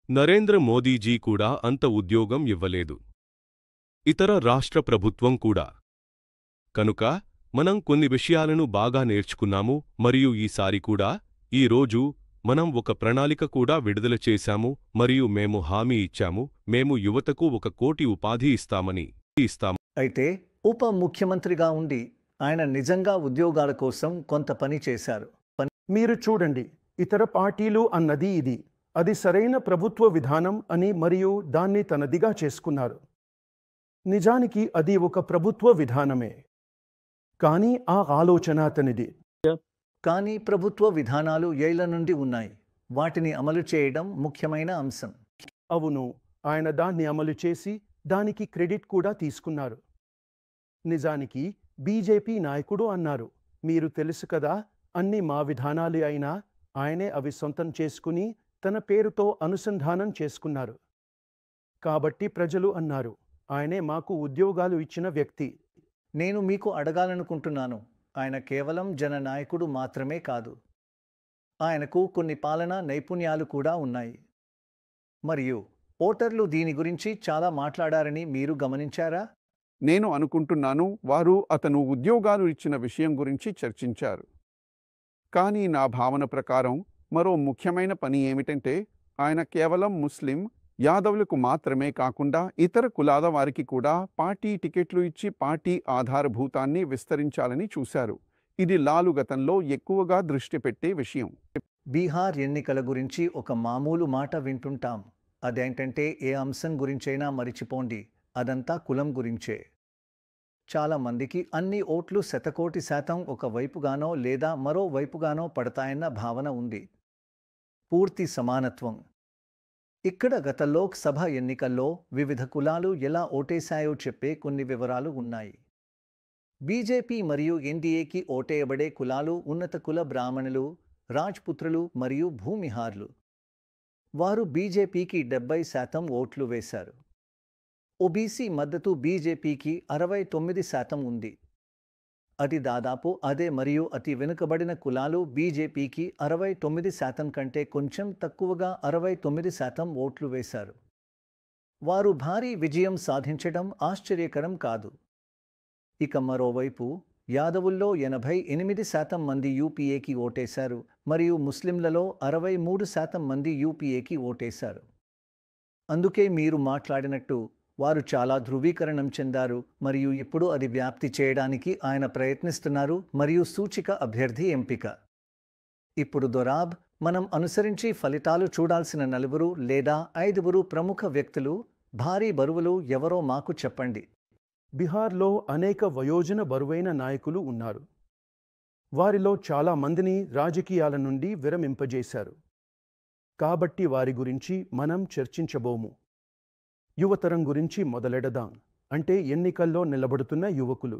నరేంద్ర మోదీజీ కూడా అంత ఉద్యోగం ఇవ్వలేదు. ఇతర రాష్ట్ర ప్రభుత్వం కూడా. కనుక మనం కొన్ని విషయాలను బాగా నేర్చుకున్నాము మరియు ఈసారి కూడా, ఈ రోజు మనం ఒక ప్రణాళిక కూడా విడుదల చేశాము మరియు మేము హామీ ఇచ్చాము, మేము యువతకు 1 కోటి ఉపాధి ఇస్తామని. అయితే ఉప ముఖ్యమంత్రిగా ఉండి ఆయన నిజంగా ఉద్యోగాల కోసం కొంత పని చేశారు. మీరు చూడండి, ఇతర పార్టీలు అన్నది ఇది. అది సరైన ప్రభుత్వ విధానం అని మరియు దాన్ని తనదిగా చేసుకున్నారు. నిజానికి అది ఒక ప్రభుత్వ విధానమే. కానీ ఆ ఆలోచన అతనిది. కానీ ప్రభుత్వ విధానాలు ఏళ్ల నుండి ఉన్నాయి. వాటిని అమలు చేయడం ముఖ్యమైన అంశం. అవును, ఆయన దాన్ని అమలు చేసి దానికి క్రెడిట్ కూడా తీసుకున్నారు. నిజానికి బీజేపీ నాయకుడు అన్నారు, మీరు తెలుసు కదా, అన్ని మా విధానాలు అయినా ఆయనే అవి సొంతం చేసుకుని తన పేరుతో అనుసంధానం చేసుకున్నారు. కాబట్టి ప్రజలు అన్నారు, ఆయనే మాకు ఉద్యోగాలు ఇచ్చిన వ్యక్తి. నేను మీకు అడగాలనుకుంటున్నాను, ఆయన కేవలం జననాయకుడు మాత్రమే కాదు. ఆయనకు కొన్ని పాలనా నైపుణ్యాలు కూడా ఉన్నాయి. మరియు ఓటర్లు దీని గురించి చాలా మాట్లాడారని మీరు గమనించారా? నేను అనుకుంటున్నాను వారు అతను ఉద్యోగాలు ఇచ్చిన విషయం గురించి చర్చించారు. కానీ నా భావన ప్రకారం మరో ముఖ్యమైన పని ఏమిటంటే, ఆయన కేవలం ముస్లిం యాదవులకు మాత్రమే కాకుండా ఇతర కులాల వారికి కూడా పార్టీ టికెట్లు ఇచ్చి పార్టీ ఆధారభూతాన్ని విస్తరించాలని చూశారు. ఇది లాలు గతంలో ఎక్కువగా దృష్టి పెట్టే విషయం. బీహార్ ఎన్నికల గురించి ఒక మామూలు మాట వింటుంటాం. అదేంటంటే, ఏ అంశం గురించైనా మరిచిపోండి, అదంతా కులం గురించే. చాలా మందికి అన్ని ఓట్లు 100% ఒక వైపుగానో లేదా మరో వైపుగానో పడతాయన్న భావన ఉంది. పూర్తి సమానత్వం. ఇక్కడ గత లోక్సభ ఎన్నికల్లో వివిధ కులాలు ఎలా ఓటేశాయో చెప్పే కొన్ని వివరాలు ఉన్నాయి. బీజేపీ మరియు ఎన్డీఏకి ఓటేయబడే కులాలు ఉన్నత కుల బ్రాహ్మణులు, రాజ్పుత్రులు మరియు భూమిహార్లు. వారు బీజేపీకి 70% ఓట్లు వేశారు. ఓబీసీ మద్దతు బీజేపీకి 69% ఉంది. అది దాదాపు అదే. మరియు అతి వెనుకబడిన కులాలు బీజేపీకి 69% కంటే కొంచెం తక్కువగా 69% ఓట్లు వేశారు. వారు భారీ విజయం సాధించడం ఆశ్చర్యకరం కాదు. ఇక మరోవైపు యాదవుల్లో 88% మంది యూపీఏకి ఓటేశారు మరియు ముస్లింలలో 63% మంది యూపీఏకి ఓటేశారు. అందుకే మీరు మాట్లాడినట్టు వారు చాలా ధృవీకరణం చెందారు మరియు ఇప్పుడు అది వ్యాప్తి చేయడానికి ఆయన ప్రయత్నిస్తున్నారు మరియు సూచిక అభ్యర్థి ఎంపిక. ఇప్పుడు దొరాబ్ మనం అనుసరించి ఫలితాలు చూడాల్సిన 4 లేదా 5 ప్రముఖ వ్యక్తులు, భారీ బరువులు ఎవరో మాకు చెప్పండి. బీహార్లో అనేక వయోజన బరువైన నాయకులు ఉన్నారు. వారిలో చాలా మందిని రాజకీయాల నుండి విరమింపజేశారు. కాబట్టి వారి గురించి మనం చర్చించబోము. యువతరం గురించి మొదలెడదాం. అంటే ఎన్నికల్లో నిలబడుతున్న యువకులు.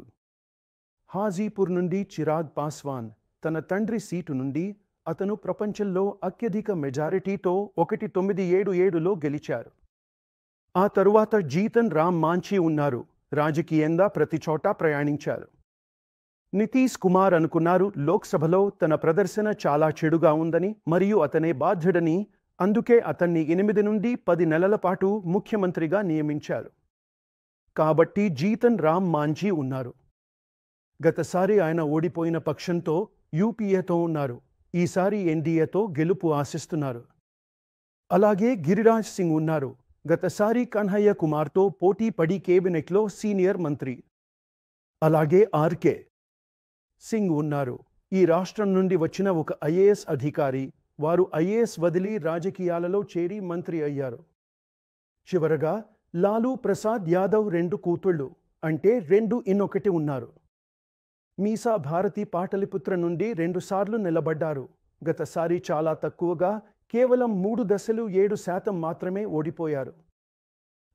హాజీపూర్ నుండి చిరాగ్ పాస్వాన్ తన తండ్రి సీటు నుండి అతను ప్రపంచంలో అత్యధిక మెజారిటీతో 1977లో గెలిచారు. ఆ తరువాత జీతన్ రామ్ మాంఛీ ఉన్నారు. రాజకీయంగా ప్రతిచోటా ప్రయాణించారు. నితీష్ కుమార్ అనుకున్నారు లోక్సభలో తన ప్రదర్శన చాలా చెడుగా ఉందని మరియు అతనే బాధ్యుడని, అందుకే అతన్ని 8 నుండి 10 నెలల పాటు ముఖ్యమంత్రిగా నియమించారు. కాబట్టి జీతన్ రామ్ మాంఝీ ఉన్నారు. గతసారి ఆయన ఓడిపోయిన పక్షంతో యూపీఏతో ఉన్నారు. ఈసారి ఎన్డీఏతో గెలుపు ఆశిస్తున్నారు. అలాగే గిరిరాజ్ సింగ్ ఉన్నారు. గతసారి కన్హయ్య కుమార్తో పోటీ పడి కేబినెట్లో సీనియర్ మంత్రి. అలాగే ఆర్కే సింగ్ ఉన్నారు. ఈ రాష్ట్రం నుండి వచ్చిన ఒక ఐఏఎస్ అధికారి. వారు ఐఏఎస్ వదిలి రాజకీయాలలో చేరి మంత్రి అయ్యారు. చివరగా లాలూ ప్రసాద్ యాదవ్ 2 కూతుళ్ళు, అంటే 2 ఉన్నారు. మీసా భారతి పాటలిపుత్ర నుండి 2 సార్లు నిలబడ్డారు. గతసారి చాలా తక్కువగా, కేవలం 3 దశలు 7% మాత్రమే ఓడిపోయారు.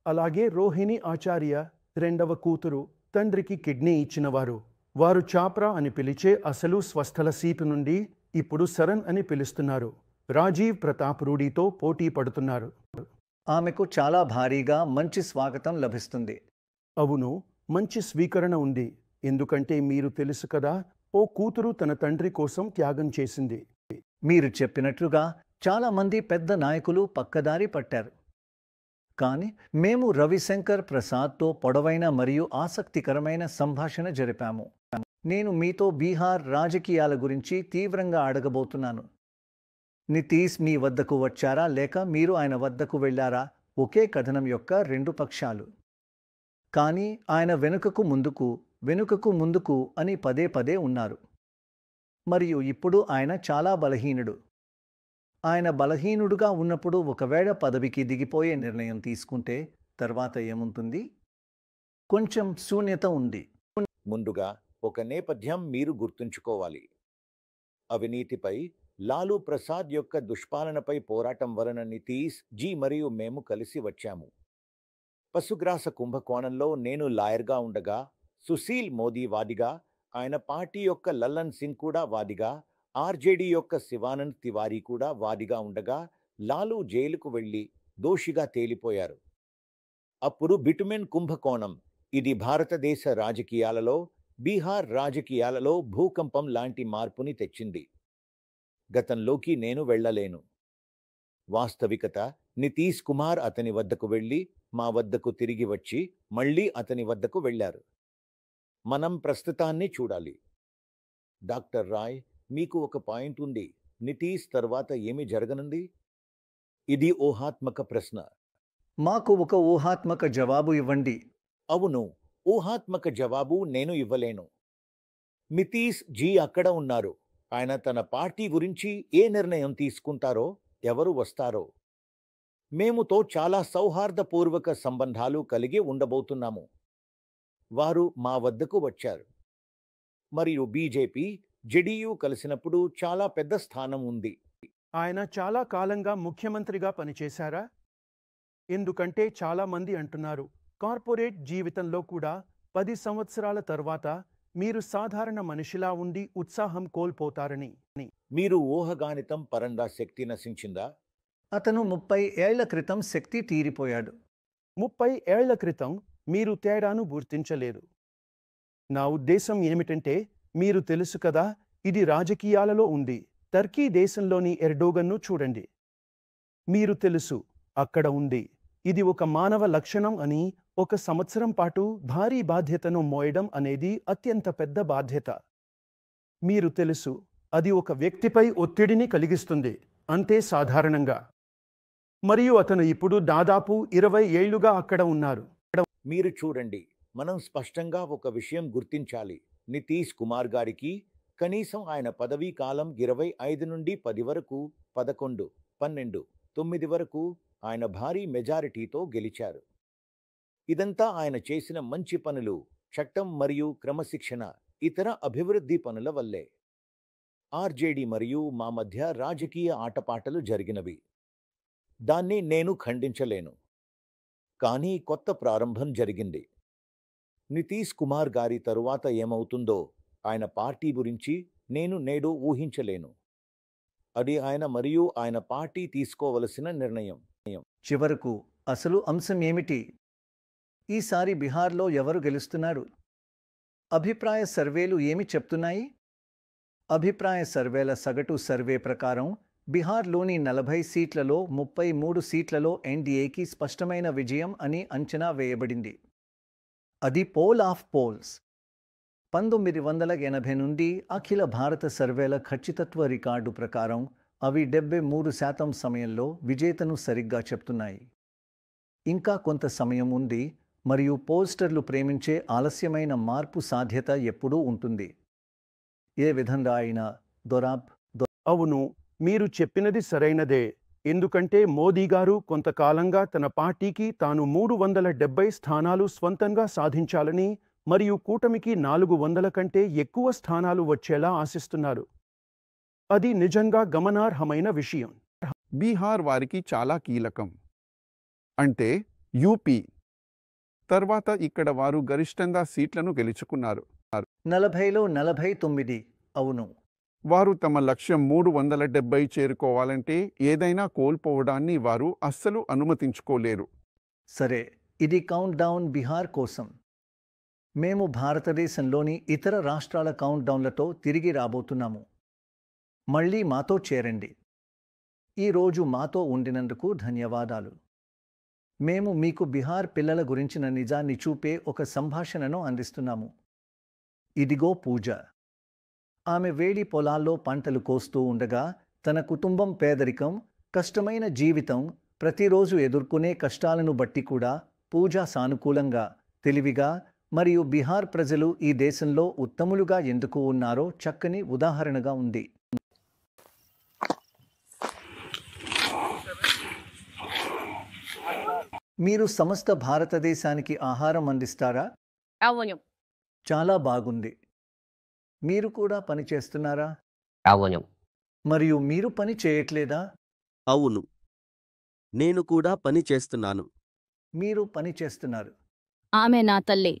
అలాగే రోహిణి ఆచార్య 2వ కూతురు, తండ్రికి కిడ్నీ ఇచ్చినవారు. వారు చాప్రా అని పిలిచే అసలు స్వస్థల సీటు నుండి ఇప్పుడు సరన్ అని పిలుస్తున్నారు. రాజీవ్ ప్రతాప్ రూడీతో పోటీ పడుతున్నారు. ఆమెకు చాలా భారీగా మంచి స్వాగతం లభిస్తుంది. అవును, మంచి స్వీకరణ ఉంది. ఎందుకంటే మీరు తెలుసు కదా, ఓ కూతురు తన తండ్రి కోసం త్యాగం చేసింది. మీరు చెప్పినట్లుగా చాలామంది పెద్ద నాయకులు పక్కదారి పట్టారు. కానీ మేము రవిశంకర్ ప్రసాద్తో పొడవైన మరియు ఆసక్తికరమైన సంభాషణ జరిపాము. నేను మీతో బీహార్ రాజకీయాల గురించి తీవ్రంగా అడగబోతున్నాను. నితీష్ మీ వద్దకు వచ్చారా లేక మీరు ఆయన వద్దకు వెళ్ళారా? ఒకే కథనం యొక్క 2 పక్షాలు. కానీ ఆయన వెనుకకు ముందుకు అని పదే పదే ఉన్నారు. మరియు ఇప్పుడు ఆయన చాలా బలహీనుడు. ఆయన బలహీనుడుగా ఉన్నప్పుడు ఒకవేళ పదవికి దిగిపోయే నిర్ణయం తీసుకుంటే తర్వాత ఏముంటుంది? కొంచెం శూన్యత ఉంది. ముందుగా ఒక నేపథ్యం మీరు గుర్తుంచుకోవాలి. అవినీతిపై, లాలూ ప్రసాద్ యొక్క దుష్పాలనపై పోరాటం వలన నితీష్ జీ మరియు మేము కలిసి వచ్చాము. పశుగ్రాస కుంభకోణంలో నేను లాయర్గా ఉండగా, సుశీల్ మోదీ వాదిగా, ఆయన పార్టీ యొక్క లల్లన్ సింగ్ కూడా వాదిగా, ఆర్జేడీ యొక్క శివానంద్ తివారీ కూడా వాదిగా ఉండగా లాలూ జైలుకు వెళ్లి దోషిగా తేలిపోయారు. అప్పుడు బిటుమెన్ కుంభకోణం, ఇది భారతదేశ రాజకీయాలలో, బీహార్ రాజకీయాలలో భూకంపం లాంటి మార్పుని తెచ్చింది. గతంలోకి నేను వెళ్లలేను. వాస్తవికత, నితీష్ కుమార్ అతని వద్దకు వెళ్లి మా వద్దకు తిరిగి వచ్చి మళ్లీ అతని వద్దకు వెళ్లారు. మనం ప్రస్తుతాన్ని చూడాలి. డాక్టర్ రాయ్, మీకు ఒక పాయింట్ ఉంది. నితీష్ తర్వాత ఏమి జరగనుంది? ఇది ఊహాత్మక ప్రశ్న. మాకు ఒక ఊహాత్మక జవాబు ఇవ్వండి. అవును, ఊహాత్మక జవాబు నేను ఇవ్వలేను. నితీష్ జీ అక్కడ ఉన్నారు. ఆయన తన పార్టీ గురించి ఏ నిర్ణయం తీసుకుంటారో, ఎవరు వస్తారో. మేముతో చాలా సౌహార్దపూర్వక సంబంధాలు కలిగి ఉండబోతున్నాము. వారు మా వద్దకు వచ్చారు. మరియు బీజేపీ, జెడియు కలిసినప్పుడు చాలా పెద్ద స్థానం ఉంది. ఆయన చాలా కాలంగా ముఖ్యమంత్రిగా పనిచేశారా? ఎందుకంటే చాలా మంది అంటున్నారు కార్పొరేట్ జీవితంలో కూడా 10 సంవత్సరాల తర్వాత మీరు సాధారణ మనిషిలా ఉండి ఉత్సాహం కోల్పోతారని. మీరు ఊహగానితం పరంగా శక్తి నశించిందా? అతను 30 ఏళ్ల క్రితం శక్తి తీరిపోయాడు. 30 ఏళ్ల క్రితం మీరు తేడాను గుర్తించలేదు. నా ఉద్దేశం ఏమిటంటే, మీరు తెలుసు కదా, ఇది రాజకీయాలలో ఉంది. టర్కీ దేశంలోని ఎర్డోగన్ను చూడండి. మీరు తెలుసు, అక్కడ ఉంది. ఇది ఒక మానవ లక్షణం అని. 1 సంవత్సరం పాటు భారీ బాధ్యతను మోయడం అనేది అత్యంత పెద్ద బాధ్యత. మీరు తెలుసు, అది ఒక వ్యక్తిపై ఒత్తిడిని కలిగిస్తుంది, అంతే సాధారణంగా. మరియు అతను ఇప్పుడు దాదాపు 20 ఏళ్లుగా అక్కడ ఉన్నారు. మీరు చూడండి, మనం స్పష్టంగా ఒక విషయం గుర్తించాలి. నితీష్ కుమార్ గారికి కనీసం ఆయన పదవీ కాలం 25 నుండి 10 వరకు, 11, 12, 9 వరకు ఆయన భారీ మెజారిటీతో గెలిచారు. ఇదంతా ఆయన చేసిన మంచి పనులు, చట్టం మరియు క్రమశిక్షణ, ఇతర అభివృద్ధి పనుల వల్లే. ఆర్జేడీ మరియు మా మధ్య రాజకీయ ఆటపాటలు జరిగినవి. దాన్ని నేను ఖండించలేను. కానీ కొత్త ప్రారంభం జరిగింది. నితీష్ కుమార్ గారి తరువాత ఏమవుతుందో ఆయన పార్టీ గురించి నేను నేడు ఊహించలేను. అది ఆయన మరియు ఆయన పార్టీ తీసుకోవలసిన నిర్ణయం. చివరకు అసలు అంశం ఏమిటి? ఈసారి బీహార్లో ఎవరు గెలుస్తున్నారు? అభిప్రాయ సర్వేలు ఏమి చెప్తున్నాయి? అభిప్రాయ సర్వేల సగటు సర్వే ప్రకారం బీహార్లోని 40 సీట్లలో 33 సీట్లలో ఎన్డీఏకి స్పష్టమైన విజయం అని అంచనా వేయబడింది. అది పోల్ ఆఫ్ పోల్స్. 1980 నుండి అఖిల భారత సర్వేల ఖచ్చితత్వ రికార్డు ప్రకారం అవి 73% సమయంలో విజేతను సరిగ్గా చెప్తున్నాయి. ఇంకా కొంత సమయం ఉంది మరియు పోస్టర్లు ప్రేమించే ఆలస్యమైన మార్పు సాధ్యత ఎప్పుడూ ఉంటుంది. ఏ విధంగా అయినా అవును, మీరు చెప్పినది సరైనదే. ఎందుకంటే మోదీ గారు కొంతకాలంగా తన పార్టీకి తాను 370 స్థానాలు స్వంతంగా సాధించాలని మరియు కూటమికి 400 కంటే ఎక్కువ స్థానాలు వచ్చేలా ఆశిస్తున్నారు. అది నిజంగా గమనార్హమైన విషయం. బీహార్ వారికి చాలా కీలకం. అంటే యూపీ తర్వాత ఇక్కడ వారు గరిష్టంగా సీట్లను గెలుచుకున్నారు. 40లో 49. అవును. వారు తమ లక్ష్యం 370 చేరుకోవాలంటే ఏదైనా కోల్పోవడాన్ని వారు అస్సలు అనుమతించుకోలేరు. సరే, ఇది కౌంట్ డౌన్ బీహార్ కోసం. మేము భారతదేశంలోని ఇతర రాష్ట్రాల కౌంట్ డౌన్లతో తిరిగి రాబోతున్నాము. మళ్ళీ మాతో చేరండి. ఈరోజు మాతో ఉండినందుకు ధన్యవాదాలు. మేము మీకు బీహార్ పిల్లల గురించిన నిజాన్ని చూపే ఒక సంభాషణను అందిస్తున్నాము. ఇదిగో పూజ. ఆమె వేడి పొలాల్లో పంటలు కోస్తూ ఉండగా తన కుటుంబం పేదరికం, కష్టమైన జీవితం, ప్రతిరోజు ఎదుర్కొనే కష్టాలను బట్టి కూడా పూజ సానుకూలంగా, తెలివిగా మరియు బీహార్ ప్రజలు ఈ దేశంలో ఉత్తములుగా ఎందుకు ఉన్నారో చక్కని ఉదాహరణగా ఉంది. మీరు సమస్త భారతదేశానికి ఆహారం అందిస్తారా? అవును. చాలా బాగుంది. మీరు కూడా పని చేస్తున్నారా? అవును. మరియు మీరు పని చేయట్లేదా? అవును, నేను కూడా పని చేస్తున్నాను. మీరు పని చేస్తున్నారు. ఆమె నా తల్లి.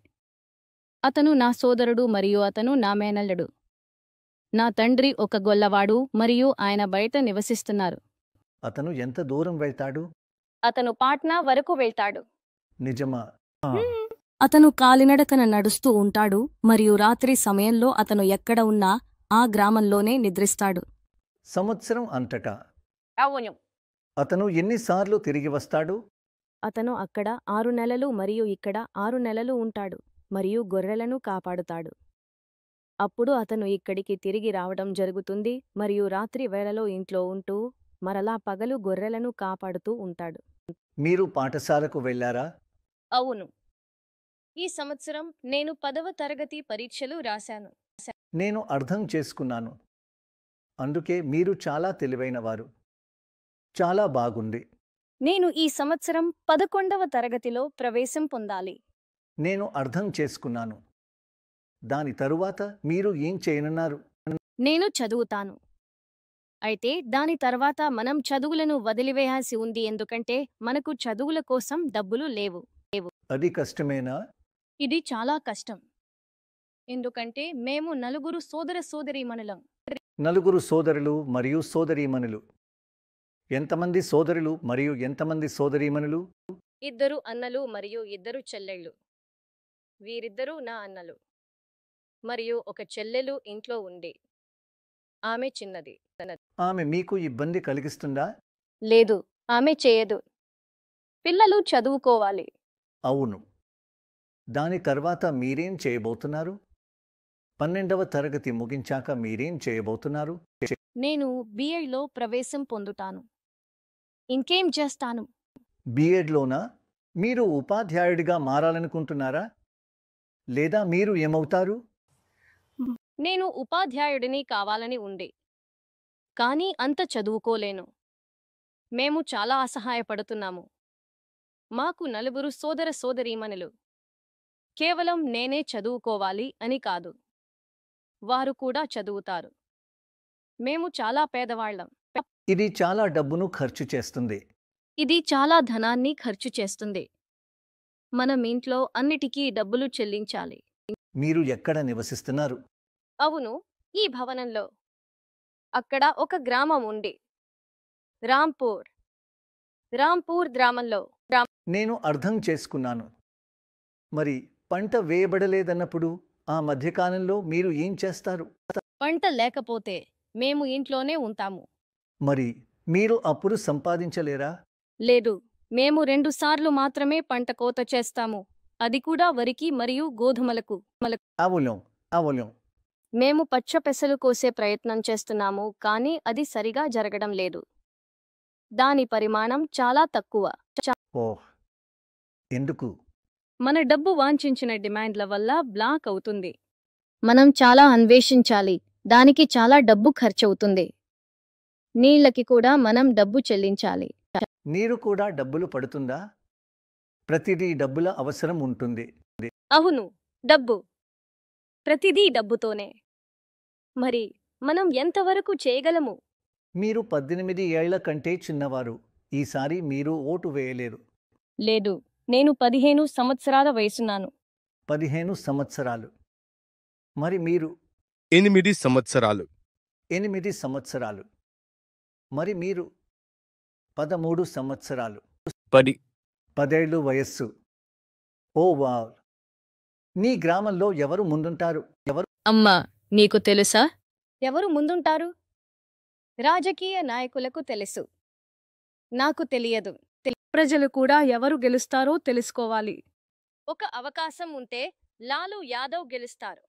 అతను నా సోదరుడు మరియు అతను నా మేనల్లుడు. నా తండ్రి ఒక గొల్లవాడు మరియు ఆయన బయట నివసిస్తున్నారు. అతను ఎంత దూరం వెళ్తాడు? అతను పాట్నా వరకు వెళ్తాడు. నిజమా? అతను కాలినడకన నడుస్తూ ఉంటాడు మరియు రాత్రి సమయంలో అతను ఎక్కడ ఉన్నా ఆ గ్రామంలోనే నిద్రిస్తాడు. సంవత్సరం అంతటా అవును. అతను ఎన్నిసార్లు తిరిగి వస్తాడు? అతను అక్కడ 6 నెలలు మరియు ఇక్కడ 6 నెలలు ఉంటాడు మరియు గొర్రెలను కాపాడుతాడు. అప్పుడు అతను ఇక్కడికి తిరిగి రావడం జరుగుతుంది మరియు రాత్రి వేళలో ఇంట్లో ఉంటూ మరలా పగలు గొర్రెలను కాపాడుతూ ఉంటాడు. మీరు పాఠశాలకు వెళ్ళారా? అవును. ఈ సంవత్సరం నేను 10వ తరగతి పరీక్షలు రాశాను. నేను అర్థం చేసుకున్నాను. అందుకే మీరు చాలా తెలివైనవారు. చాలా బాగుంది. నేను ఈ సంవత్సరం 11వ తరగతిలో ప్రవేశం పొందాలి. నేను అర్థం చేసుకున్నాను. దాని తరువాత మీరు ఏం చేయనున్నారు? నేను చదువుతాను. అయితే దాని తర్వాత మనం చదువులను వదిలివేయాల్సి ఉంది ఎందుకంటే మనకు చదువుల కోసం డబ్బులు లేవు. అది కష్టమేనా? ఇది చాలా కష్టం. ఎందుకంటే మేము 4 సోదరీమణులం. 4 సోదరులు మరియు సోదరీమణులు. ఎంతమంది సోదరులు మరియు ఎంతమంది సోదరీమణులు? 2 అన్నలు మరియు 2 చెల్లెళ్ళు. వీరిద్దరూ నా అన్నలు. మరియు ఒక చెల్లెలు ఇంట్లో ఉంది. ఆమె చిన్నది. ఆమె మీకు ఇబ్బంది కలిగిస్తుందా? లేదు, ఆమె చేయదు. పిల్లలు చదువుకోవాలి. అవును. దాని తర్వాత మీరేం చేయబోతున్నారు? 12వ తరగతి ముగించాక మీరేం చేయబోతున్నారు? నేను బిఎడ్లో ప్రవేశం పొందుతాను. ఇంకేం చేస్తాను? బిఎడ్లోనా? మీరు ఉపాధ్యాయుడిగా మారాలనుకుంటున్నారా? లేదా మీరు ఏమవుతారు? నేను ఉపాధ్యాయుడిని కావాలని ఉంది. కానీ అంత చదువుకోలేను. మేము చాలా అసహాయపడుతున్నాము. మాకు 4 సోదరీమణులు. కేవలం నేనే చదువుకోవాలి అని కాదు. వారు కూడా చదువుతారు. మేము చాలా పేదవాళ్లం. ఇది చాలా డబ్బును ఖర్చు చేస్తుంది. ఇది చాలా ధనాన్ని ఖర్చు చేస్తుంది. మనం ఇంట్లో అన్నిటికీ డబ్బులు చెల్లించాలి. మీరు ఎక్కడ నివసిస్తున్నారు? అవును, ఈ భవనంలో. అక్కడ ఒక గ్రామం ఉంది. రాంపూర్. రాంపూర్ గ్రామంలో. నేను అర్థం చేసుకున్నాను. మరి పంట వేయబడలేదన్నప్పుడు ఆ మధ్యకాలంలో మీరు ఏం చేస్తారు? పంట లేకపోతే మేము ఇంట్లోనే ఉంటాము. మరి మీరు అప్పుడు సంపాదించలేరా? లేదు, మేము 2 సార్లు మాత్రమే పంట కోత చేస్తాము. అది కూడా వరికి మరియు గోధుమలకు. అవును. మేము పచ్చ పెసలు కోసే ప్రయత్నం చేస్తున్నాము, కానీ అది సరిగా జరగడం లేదు. దాని పరిమాణం చాలా తక్కువ. ఓహ్, ఎందుకు? మన డబ్బు వాంఛించిన డిమాండ్ల వల్ల బ్లాక్ అవుతుంది. మనం చాలా అన్వేషించాలి, దానికి చాలా డబ్బు ఖర్చవుతుంది. నీళ్ళకి కూడా మనం డబ్బు చెల్లించాలి. నీరు కూడా డబ్బులు పడుతుందా? ప్రతిదీ డబ్బుల అవసరం ఉంటుంది. అవును, డబ్బు. ప్రతిదీ డబ్బుతోనే. మరి మనం ఎంతవరకు చేయగలము? మీరు 18 ఏళ్ల కంటే చిన్నవారు. ఈసారి మీరు ఓటు వేయలేరు. లేదు, నేను 15 సంవత్సరాల వయసున్నాను. 15 సంవత్సరాలు. మరి మీరు? 8 సంవత్సరాలు. 8 సంవత్సరాలు. మరి మీరు? 13 సంవత్సరాలు. 10 ఏళ్ళు వయస్సు. ఓ వావ్! నీ గ్రామంలో ఎవరు ముందుంటారు? అమ్మా, నీకు తెలుసా? ఎవరు ముందుంటారు? రాజకీయ నాయకులకు తెలుసు. నాకు తెలియదు. ప్రజలు కూడా ఎవరు గెలుస్తారో తెలుసుకోవాలి. ఒక అవకాశం ఉంటే లాలూ యాదవ్ గెలుస్తారు.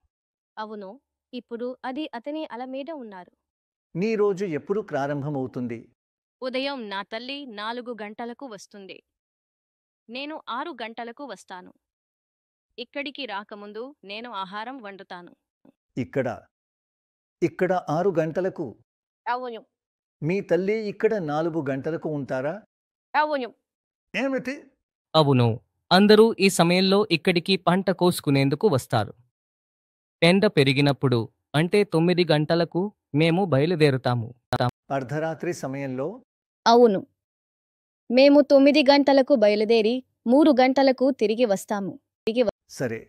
అవును, ఇప్పుడు అది అతని అల మీద ఉన్నారు. నీ రోజు ఎప్పుడు ప్రారంభమవుతుంది? ఉదయం నా తల్లి 4 గంటలకు వస్తుంది. నేను 6 గంటలకు వస్తాను. ఇక్కడికి రాకముందు నేను ఆహారం వండుతాను. ఇక్కడ 6 గంటలకు? అవును. మీ తల్లి ఇక్కడ 4 గంటలకు ఉంటారా? అవును. ఏమిటి? అవును, అందరూ ఈ సమయంలో ఇక్కడికి పంట కోసుకునేందుకు వస్తారు. ఎండ పెరిగినప్పుడు అంటే 9 గంటలకు మేము బయలుదేరుతాము. అర్ధరాత్రి సమయంలో? అవును. మేము 9 గంటలకు బయలుదేరి 3 గంటలకు తిరిగి వస్తాము. సరే.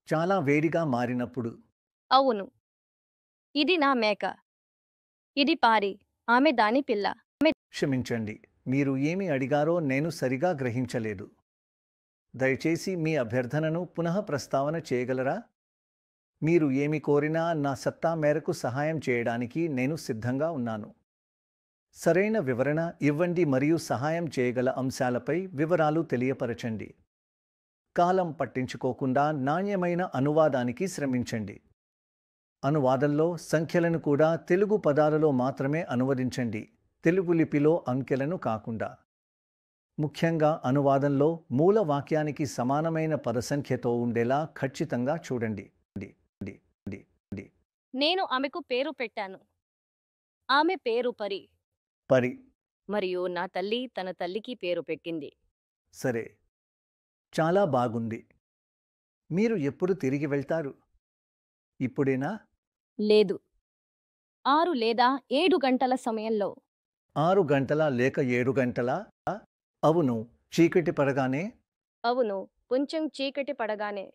చాలా వేడిగా మారినప్పుడు? అవును. ఇది నా మేక. ఇది పారి, ఆమె దాని పిల్ల. క్షమించండి, మీరు ఏమి అడిగారో నేను సరిగా గ్రహించలేదు. దయచేసి మీ అభ్యర్థనను పునః ప్రస్తావన చేయగలరా? మీరు ఏమి కోరినా నా సత్తా మేరకు సహాయం చేయడానికి నేను సిద్ధంగా ఉన్నాను. సరైన వివరణ ఇవ్వండి మరియు సహాయం చేయగల అంశాలపై వివరాలు తెలియపరచండి. కాలం పట్టించుకోకుండా నాణ్యమైన అనువాదానికి శ్రమించండి. అనువాదంలో సంఖ్యలను కూడా తెలుగు పదాలలో మాత్రమే అనువదించండి, తెలుగు లిపిలో అంకెలను కాకుండా. ముఖ్యంగా అనువాదంలో మూల వాక్యానికి సమానమైన పదసంఖ్యతో ఉండేలా ఖచ్చితంగా చూడండి. నేను ఆమెకు పేరు పెట్టాను. ఆమె పేరు పరి. మరియు నా తల్లి తన తల్లికి పేరు పెట్టింది. సరే, చాలా బాగుంది. మీరు ఎప్పుడు తిరిగి వెళ్తారు? ఇప్పుడేనా? లేదు, 6 లేదా 7 గంటల సమయంలో. 6 గంటలా లేక 7 గంటలా? అవును, చీకటి పడగానే? అవును, కొంచెం చీకటి పడగానే.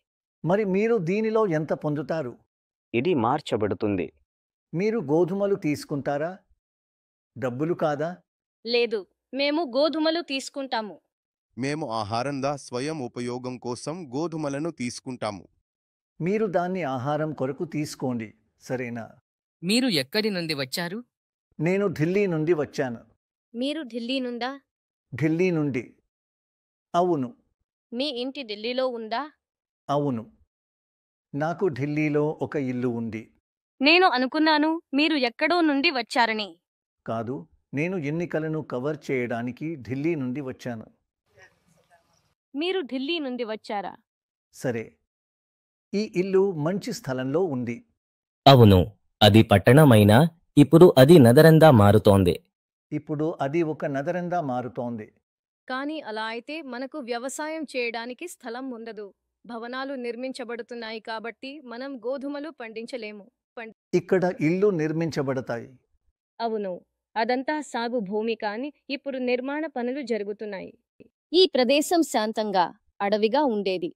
మరి మీరు దీనిలో ఎంత పొందుతారు? ఇది మార్చబడుతుంది. మీరు గోధుమలు తీసుకుంటారా? డబ్బులు కాదా? లేదు, మేము గోధుమలు తీసుకుంటాము. మేము ఆహారంగా స్వయం ఉపయోగం కోసం గోధుమలను తీసుకుంటాము. మీరు దాన్ని ఆహారం కొరకు తీసుకోండి, సరేనా? మీరు ఎక్కడి నుండి వచ్చారు? నేను ఢిల్లీ నుండి వచ్చాను. మీరు ఢిల్లీ నుండా? ఢిల్లీ నుండి. అవును. మీ ఇంటి ఢిల్లీలో ఉందా? అవును. నాకు ఢిల్లీలో ఒక ఇల్లు ఉంది. నేను అనుకున్నాను మీరు ఎక్కడో నుండి వచ్చారని. కాదు, నేను ఎన్నికలను కవర్ చేయడానికి ఢిల్లీ నుండి వచ్చాను. మీరు ఢిల్లీ నుండి వచ్చారా? సరే. ఈ ఇల్లు మంచి స్థలంలో ఉంది. అవును, అది పట్టణమైనా ఇప్పుడు అది నగరంగా మారుతోంది. ఇప్పుడు అది ఒక నగరంగా మారుతోంది. కానీ అలా అయితే మనకు వ్యవసాయం చేయడానికి స్థలం ఉండదు. భవనాలు నిర్మించబడుతున్నాయి కాబట్టి మనం గోధుమలు పండించలేము. ఇక్కడ ఇళ్ళు నిర్మించబడతాయి. అవును, అదంతా సాగు భూమి, కానీ ఇప్పుడు నిర్మాణ పనులు జరుగుతున్నాయి. ఈ ప్రదేశం శాంతంగా అడవిగా ఉండేది.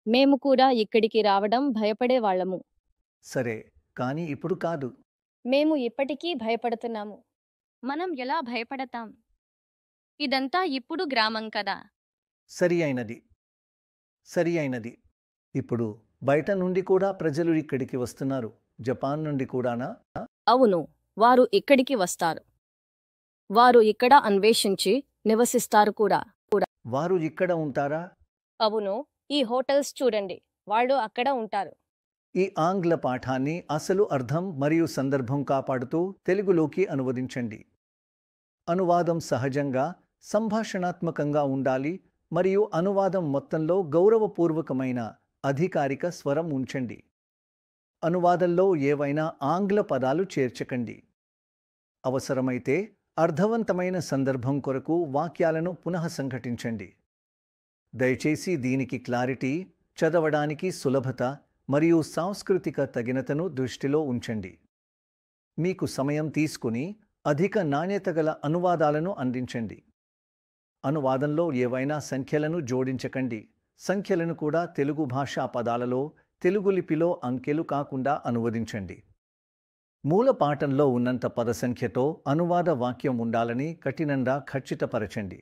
మేము కూడా ఇక్కడికి రావడం భయపడేవాళ్ళము. సరే, కానీ ఇప్పుడు కాదు. మేము ఇప్పటికీ భయపడుతున్నాము. మనం ఎలా భయపడతాం? ఇదంతా ఇప్పుడు గ్రామం కదా. సరి అయినది. సరి అయినది. ఇప్పుడు బయట నుండి కూడా ప్రజలు ఇక్కడికి వస్తున్నారు. జపాన్ నుండి కూడానా? అవును, వారు ఇక్కడికి వస్తారు. వారు ఇక్కడ అన్వేషించి నివసిస్తారు కూడా. వారు ఇక్కడ ఉంటారా? అవును, ఈ హోటల్స్ చూడండి, వాళ్ళు అక్కడ ఉంటారు. ఈ ఆంగ్ల పాఠాన్ని అసలు అర్థం మరియు సందర్భం కాపాడుతూ తెలుగులోకి అనువదించండి. అనువాదం సహజంగా, సంభాషణాత్మకంగా ఉండాలి మరియు అనువాదం మొత్తంలో గౌరవపూర్వకమైన, అధికారిక స్వరం ఉంచండి. అనువాదంలో ఏవైనా ఆంగ్ల పదాలు చేర్చకండి. అవసరమైతే అర్థవంతమైన సందర్భం కొరకు వాక్యాలను పునఃసంఘటించండి. దయచేసి దీనికి క్లారిటీ, చదవడానికి సులభత మరియు సాంస్కృతిక తగినతను దృష్టిలో ఉంచండి. మీకు సమయం తీసుకుని అధిక నాణ్యతగల అనువాదాలను అందించండి. అనువాదంలో ఏవైనా సంఖ్యలను జోడించకండి. సంఖ్యలను కూడా తెలుగు భాషా పదాలలో, తెలుగు లిపిలో అంకెలు కాకుండా అనువదించండి. మూల పాఠంలో ఉన్నంత పద సంఖ్యతో అనువాద వాక్యం ఉండాలని కఠినంగా ఖచ్చితపరచండి.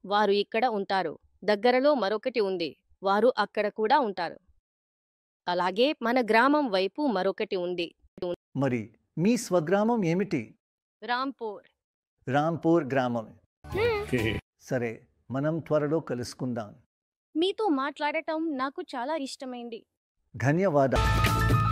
వారు ఇక్కడ ఉంటారు. దగ్గరలో మరొకటి ఉంది. వారు అక్కడ కూడా ఉంటారు. అలాగే మన గ్రామం వైపు మరొకటి ఉంది. మరి మీ స్వగ్రామం ఏమిటి? రాంపూర్. రాంపూర్ గ్రామం. సరే, మనం త్వరలో కలుసుకుందాం. మీతో మాట్లాడటం నాకు చాలా ఇష్టమైంది. ధన్యవాదాలు.